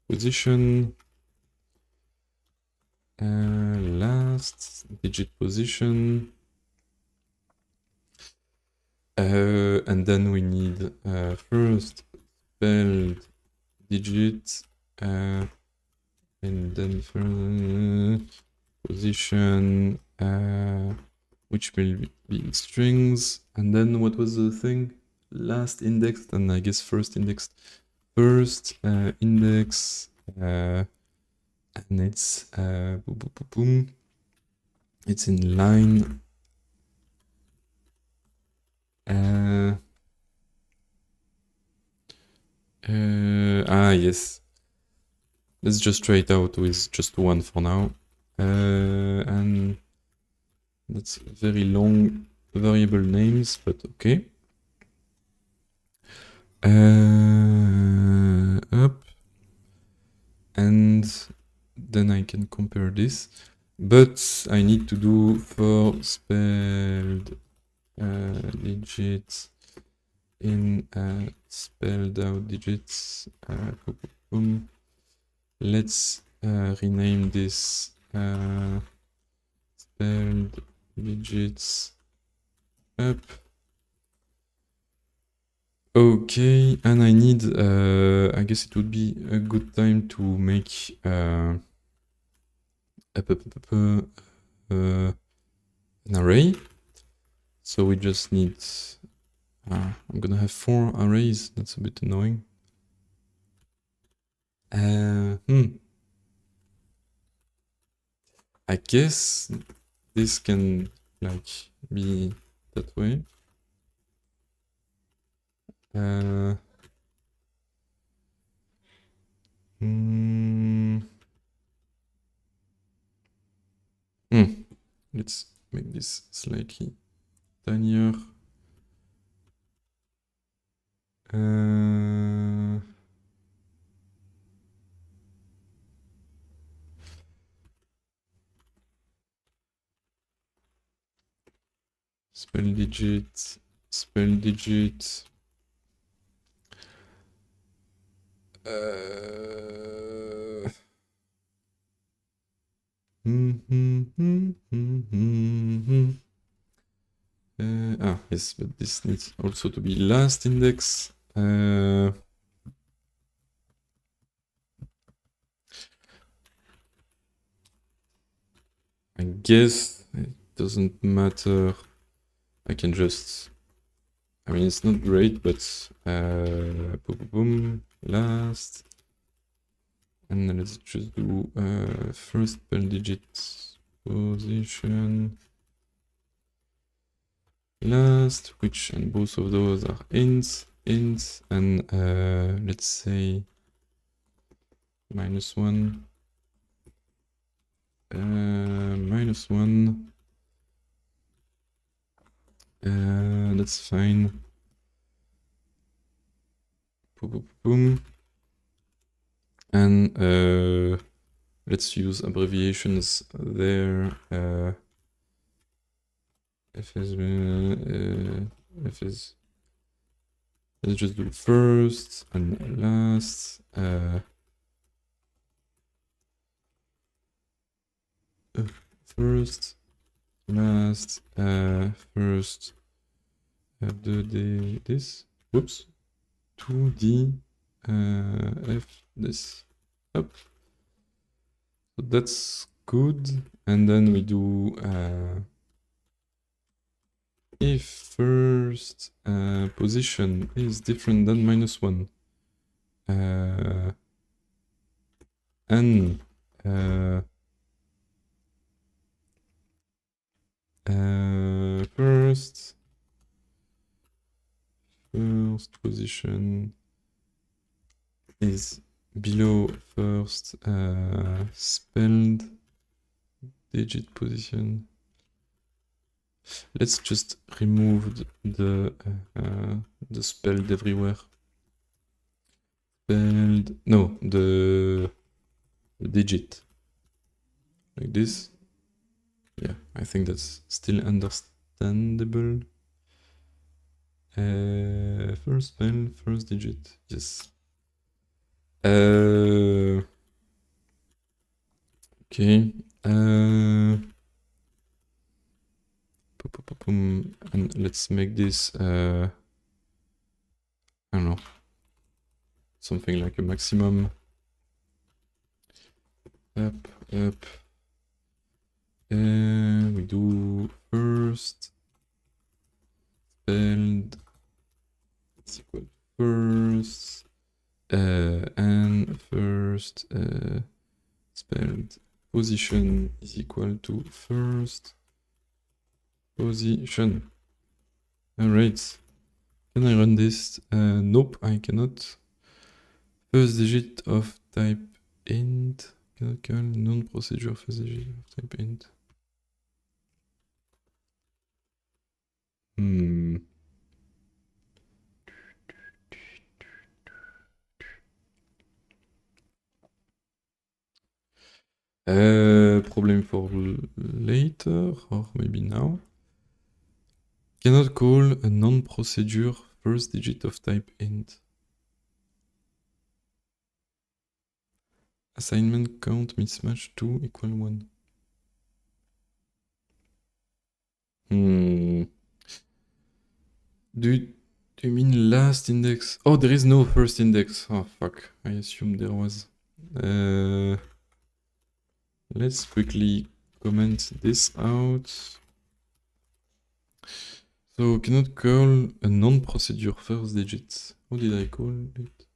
position, last digit position, And then we need first spelled digit, and then position, which will be in strings, and then what was the thing? Last indexed, and I guess first indexed. First index, and it's boom, boom, boom, boom. It's in line. Yes. Let's just try it out with just one for now. And that's very long variable names, but okay. Up. And then I can compare this. But I need to do for spelled digits in spelled out digits. Boom. Let's rename this spelled digits up. Okay, and I need, I guess it would be a good time to make an array. So we just need, I'm gonna have 4 arrays, that's a bit annoying. I guess this can like be that way. Let's make this slightly tinier. Spell digit, spell digit. Yes, but this needs also to be last index. I guess it doesn't matter. I can just, I mean, it's not great, but boom, boom, boom, last. And then let's just do first spell digit position last, which, and both of those are ints, and let's say -1, -1. That's fine. Boom, boom, boom. And let's use abbreviations there. Let's just do first and last. First, last, first, 2D, this, whoops, 2D, F, this, up. So that's good. And then we do, if first position is different than -1, and first position is below first spelled digit position. Let's just remove the spelled everywhere. Spelled, no, the digit, like this. Yeah, I think that's still understandable. First spell, first digit, yes. Okay. And let's make this, I don't know, something like a maximum. Up. We do first spelled is equal to first, and first spelled position is equal to first position. Alright. Can I run this? Nope, I cannot. First digit of type int. Cannot call non-procedure first digit of type int. Problem for later, or maybe now. Cannot call a non-procedure first digit of type int. Assignment count mismatch 2 equal 1. Do you mean last index? Oh, there is no first index. Oh, fuck. I assumed there was. Let's quickly comment this out. So, cannot call a non-procedure first digit. How did I call it?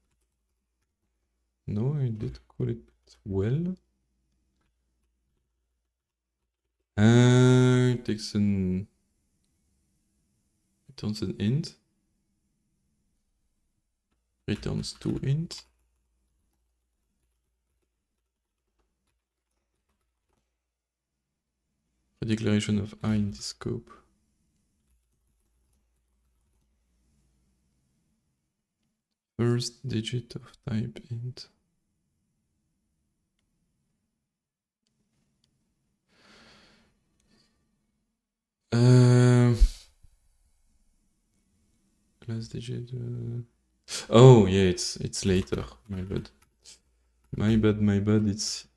No, I did call it well. It takes an... returns an int. Returns 2 int. A declaration of I in the scope. First digit of type int. Last digit. Oh yeah, it's later. My bad. My bad. It's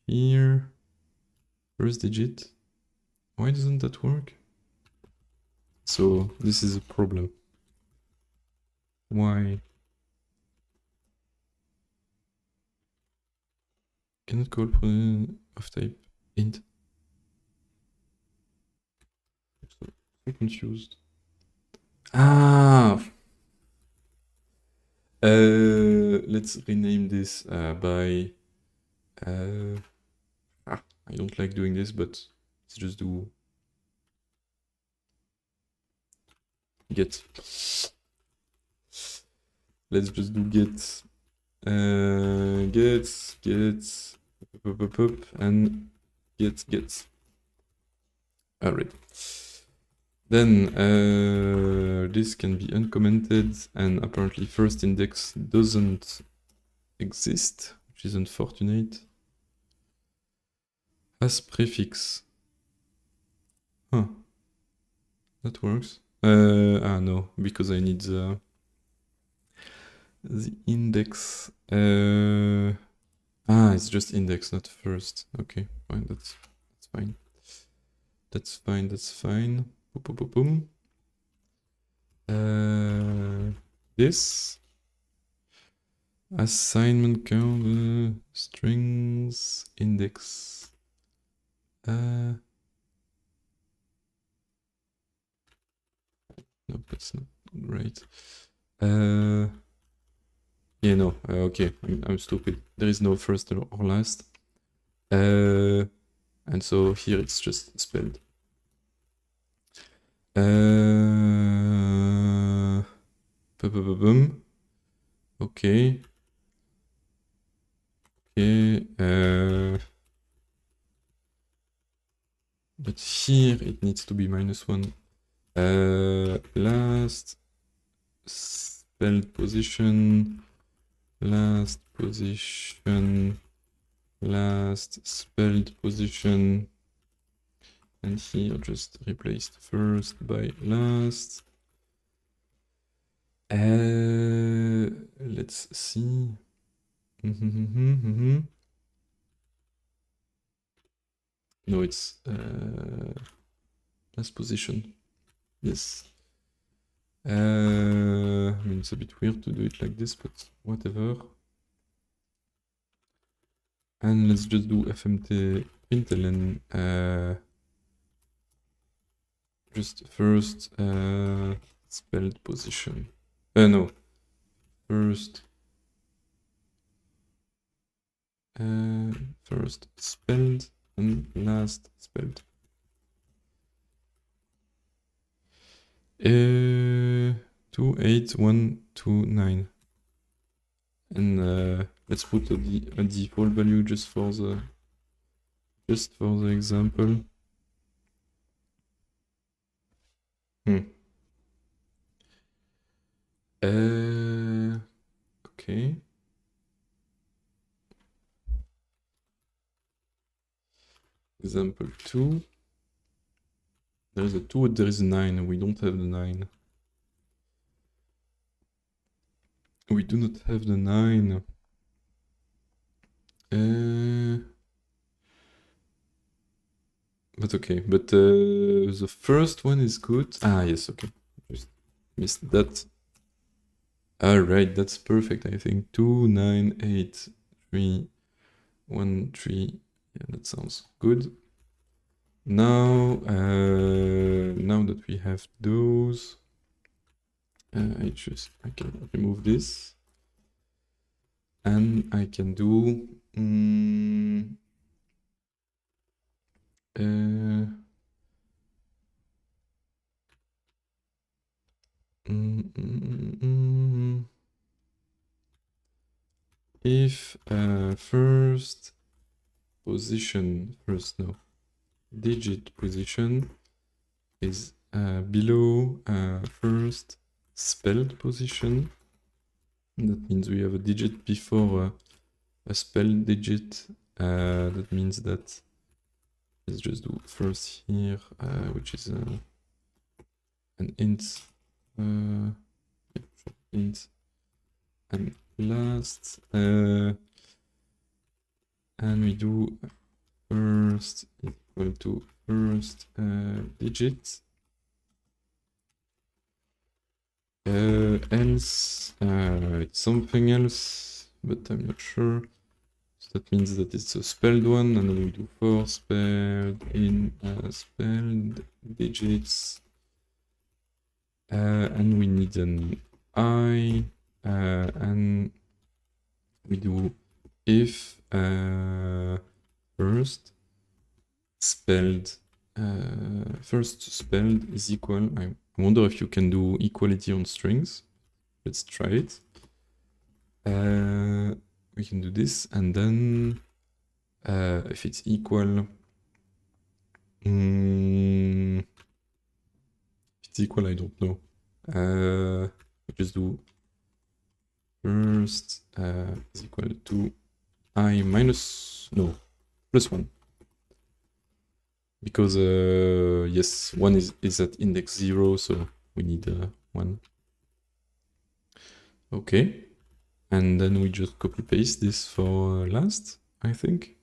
here. First digit. Why doesn't that work? So this is a problem. Why? Cannot call of type int. I'm so confused. Ah. Let's rename this by. I don't like doing this, but let's just do get. Let's just do get. Get and get. Alright. Then this can be uncommented, and apparently first index doesn't exist, which is unfortunate. As prefix. Huh. That works. No, because I need the index. It's just index, not first. Okay, fine, that's fine. That's fine. Boom. This assignment count strings index. No, that's not right. Yeah, no. Okay, I'm stupid. There is no first or last. And so here it's just spelled. Okay. But here it needs to be -1. Last spelled position. Last position. Last spelled position. And here just replace first by last. Let's see. No, it's Last position. Yes. I mean, it's a bit weird to do it like this, but whatever. And let's just do fmt println just first spelled position. No. First spelled and last spelled. 2, 8, 1, 2, 9. And let's put a default value just for the example. Okay. Example 2. There is a 2, there is a 9. We don't have the 9. We do not have the 9. But okay, but the first one is good. Ah, yes, okay. Just missed that. Alright, that's perfect, I think. 2, 9, 8, 3, 1, 3. Yeah, that sounds good. Now, now that we have those, I can remove this. And I can do if first digit position is below first spelled position. That means we have a digit before a spelled digit. That means that, let's just do first here, which is an int, int, and last, and we do first equal to first digit. Else it's something else, but I'm not sure. So that means that it's a spelled one, and then we do for spelled in spelled digits, and we need an I, and we do if first spelled is equal. I wonder if you can do equality on strings. Let's try it. We can do this, and then if it's equal, if it's equal, I don't know. We just do first is equal to I minus, no, plus 1. Because yes, 1 is at index 0, so we need 1. Okay, and then we just copy paste this for last, I think.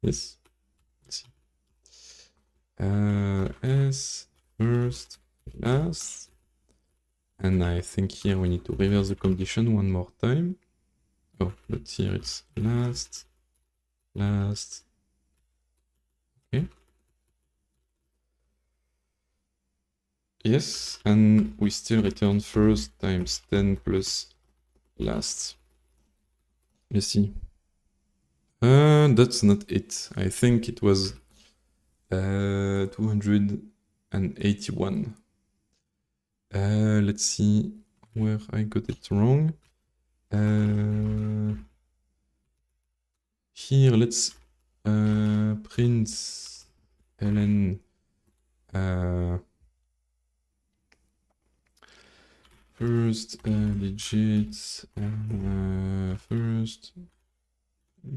Yes. Let's see. S first last, and I think here we need to reverse the condition one more time. Oh, but here it's last. Okay. Yes, and we still return first times 10 plus last. Let's see. That's not it. I think it was 281. Let's see where I got it wrong. Here, let's print ln first digit, first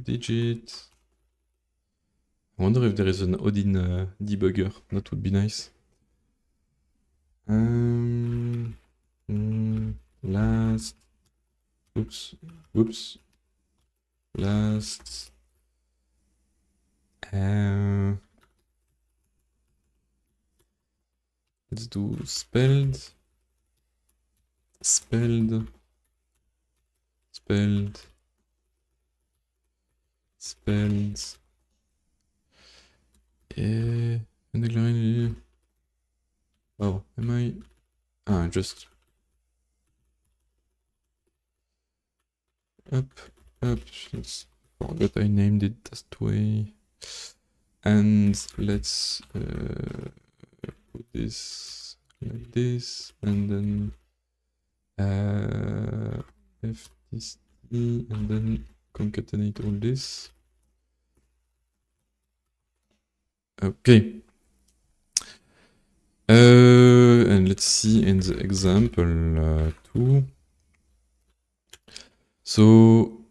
digit. I wonder if there is an Odin debugger. That would be nice. Last. Whoops. Last. Let's do spelled, spelled, spelled, spelled. Oh, am I? Ah, just up. Let's forget I named it that way. And let's put this like this, and then FTC, and then concatenate all this. Okay. And let's see in the example 2. So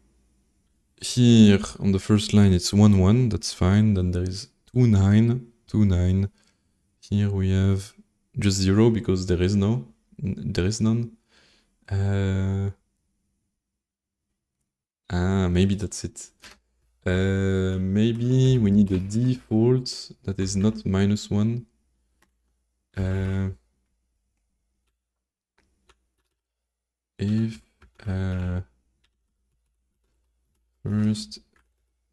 here on the first line it's 1 1, that's fine. Then there is 2 9, 2 9. Here we have just 0 because there is none. Maybe that's it. Maybe we need a default that is not -1. If first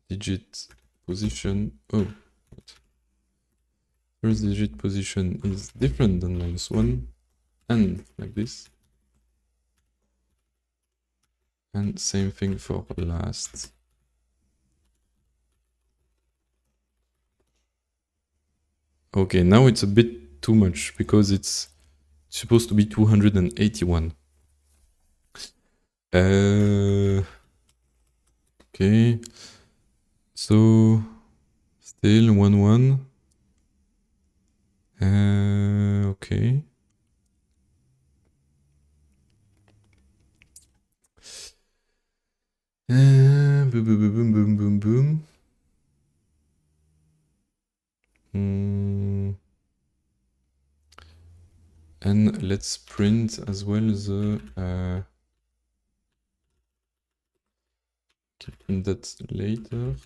digit position, first digit position is different than -1, and like this. And same thing for last. Okay, now it's a bit too much because it's supposed to be 281. Okay, so still 1 1. Okay. Boom, boom, boom, boom, boom, boom, boom. And let's print as well the print that later.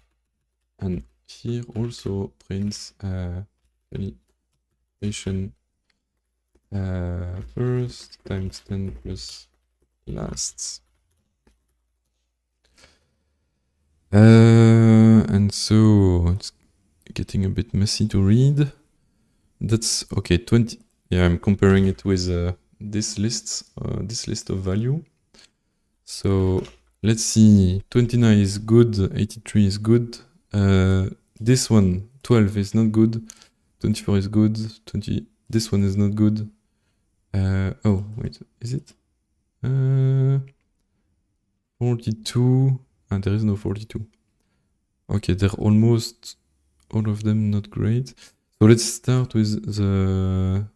And here also prints calculation first times 10 plus last. And so it's getting a bit messy to read. That's okay. 20. Yeah, I'm comparing it with this list of value. So let's see. 29 is good. 83 is good. This one, 12 is not good. 24 is good. This one is not good. Oh wait, is it? 42. And there is no 42. Okay, they're almost all of them not great. So let's start with the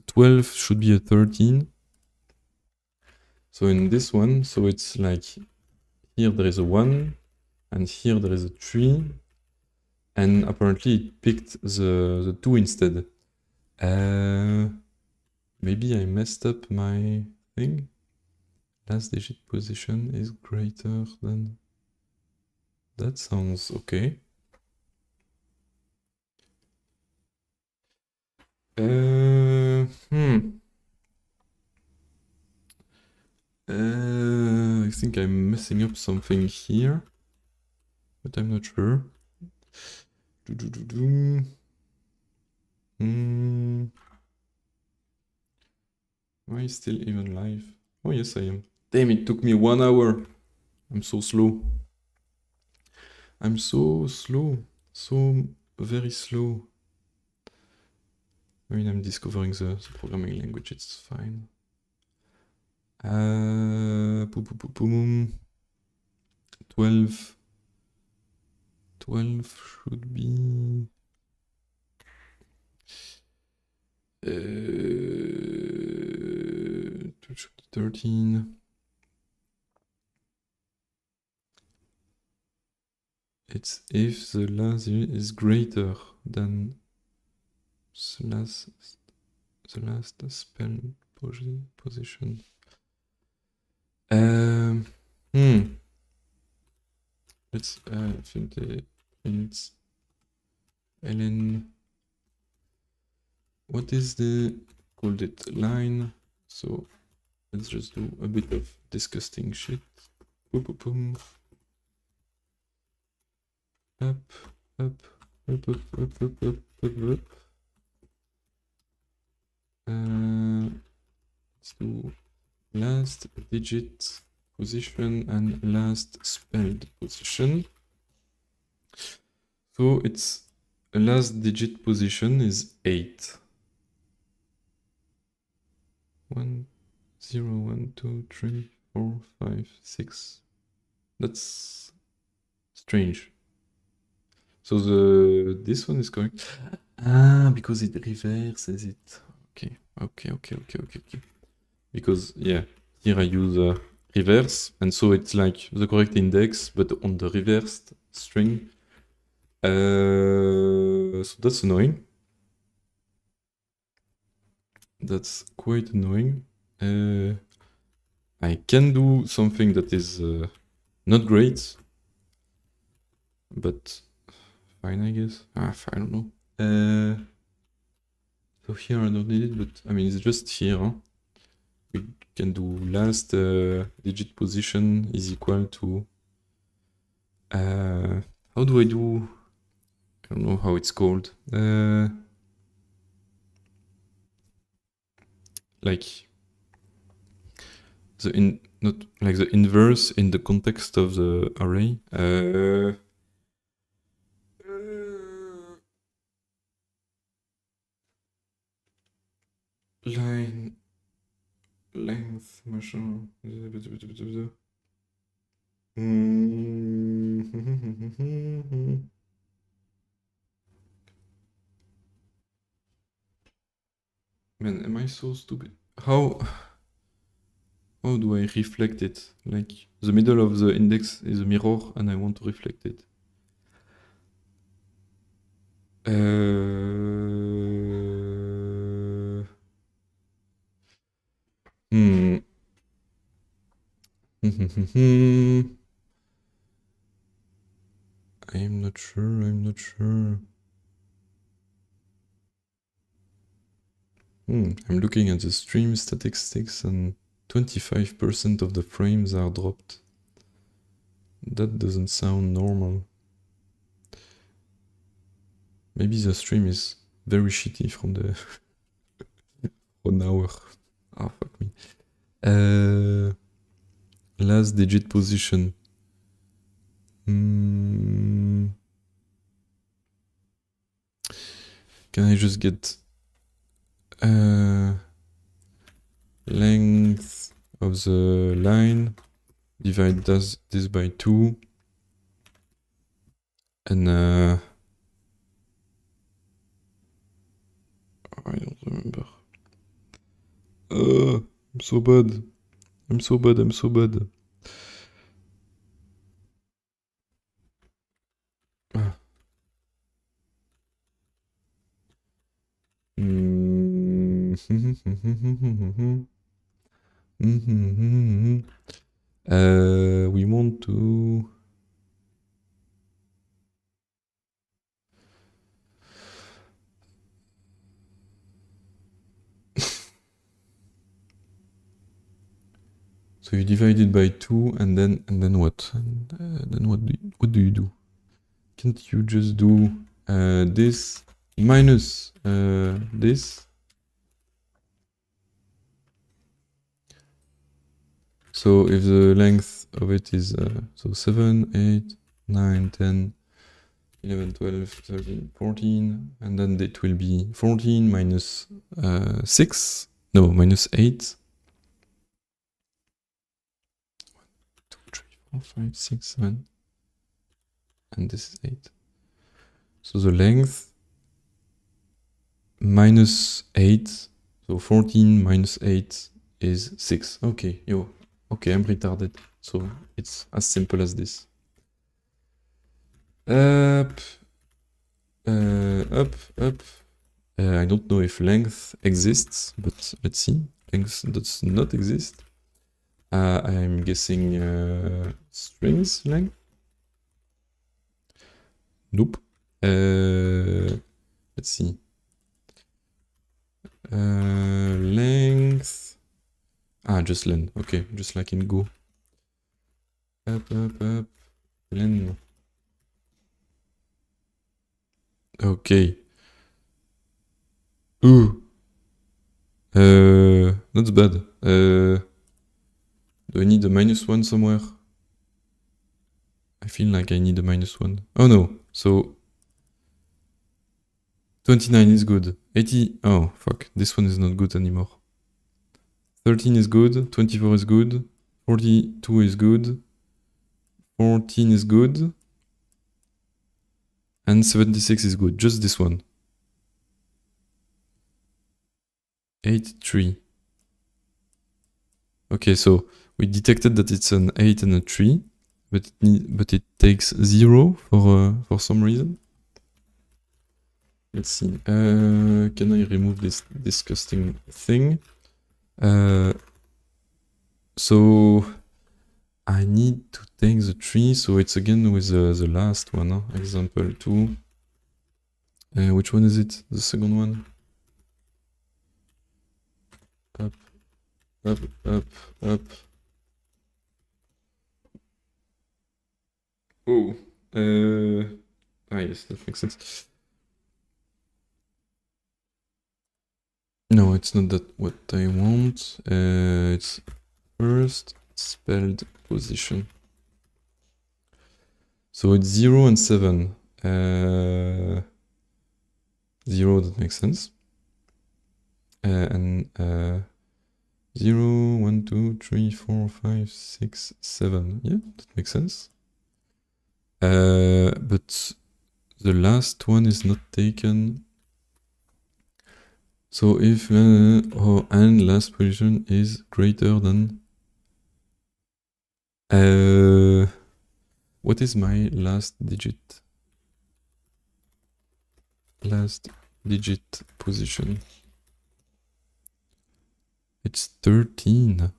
12 should be a 13. So in this one, so it's like here there is a 1, and here there is a 3, and apparently it picked the 2 instead. Maybe I messed up my thing. Last digit position is greater than... That sounds okay. I think I'm messing up something here, but I'm not sure. Am I still even live? Oh yes, I am. Damn, it took me 1 hour. I'm so slow. I'm so slow. So very slow. I mean, I'm discovering the programming language, it's fine. 12. 12 should be... 13. It's if the last is greater than the last spell position. Let's int ln. What is the called it line. So let's just do a bit of disgusting shit. Boom, boom, boom. Up, up, up, up, up, up, up, up, up. Let's do last digit position and last spelled position. So its last digit position is 8. 1, 0, 1, 2, 3, 4, 5, 6. That's strange. So this one is correct. Ah, because it reverses it. Okay. Because, yeah, here I use reverse, and so it's like the correct index, but on the reversed string. So that's annoying. That's quite annoying. I can do something that is not great, but fine, I guess. I don't know. So here I don't need it, but I mean, it's just here. Huh? We can do last digit position is equal to. How do I do? I don't know how it's called. Like not like the inverse in the context of the array. Line length machin. Man, am I so stupid? How do I reflect it? Like, the middle of the index is a mirror and I want to reflect it. I'm not sure. I'm looking at the stream statistics and 25% of the frames are dropped. That doesn't sound normal. Maybe the stream is very shitty from the 1 hour. Ah, fuck me. Last digit position. Can I just get length of the line, divide this by 2, and I don't remember. I'm so bad. We want to. So you divide it by 2, and then what? Then what do you do? Can't you just do this minus this? So if the length of it is so 7, 8, 9, 10, 11, 12, 13, 14, and then it will be 14 minus 6, no, minus 8. 1, 2, 3, 4, 5, 6, 7, and this is 8. So the length minus 8, so 14 minus 8 is 6. Okay, okay, I'm retarded. So it's as simple as this. Up. I don't know if length exists, but let's see. Length does not exist. I'm guessing strings length. Nope. Let's see. Length. Ah, just len. Okay, just like in Go. Up, len. Okay. Ooh. Not bad. Do I need a -1 somewhere? I feel like I need a -1. Oh no. So 29 is good. 80. Oh fuck. This one is not good anymore. 13 is good. 24 is good. 42 is good. 14 is good. And 76 is good. Just this one. 83. Okay, so we detected that it's an 8 and a 3, but it takes 0 for some reason. Let's see. Can I remove this disgusting thing? So I need to take the 3, so it's again with the last one, huh? Example 2. Which one is it? The second one? Up, up, up, up. Oh. Yes, that makes sense. No, it's not that what I want. It's first spelled position. So it's 0 and 7. 0, that makes sense. And 0, 1, 2, 3, 4, 5, 6, 7. Yeah, that makes sense. But the last one is not taken. So if and last position is greater than what is my last digit? Last digit position. It's 13.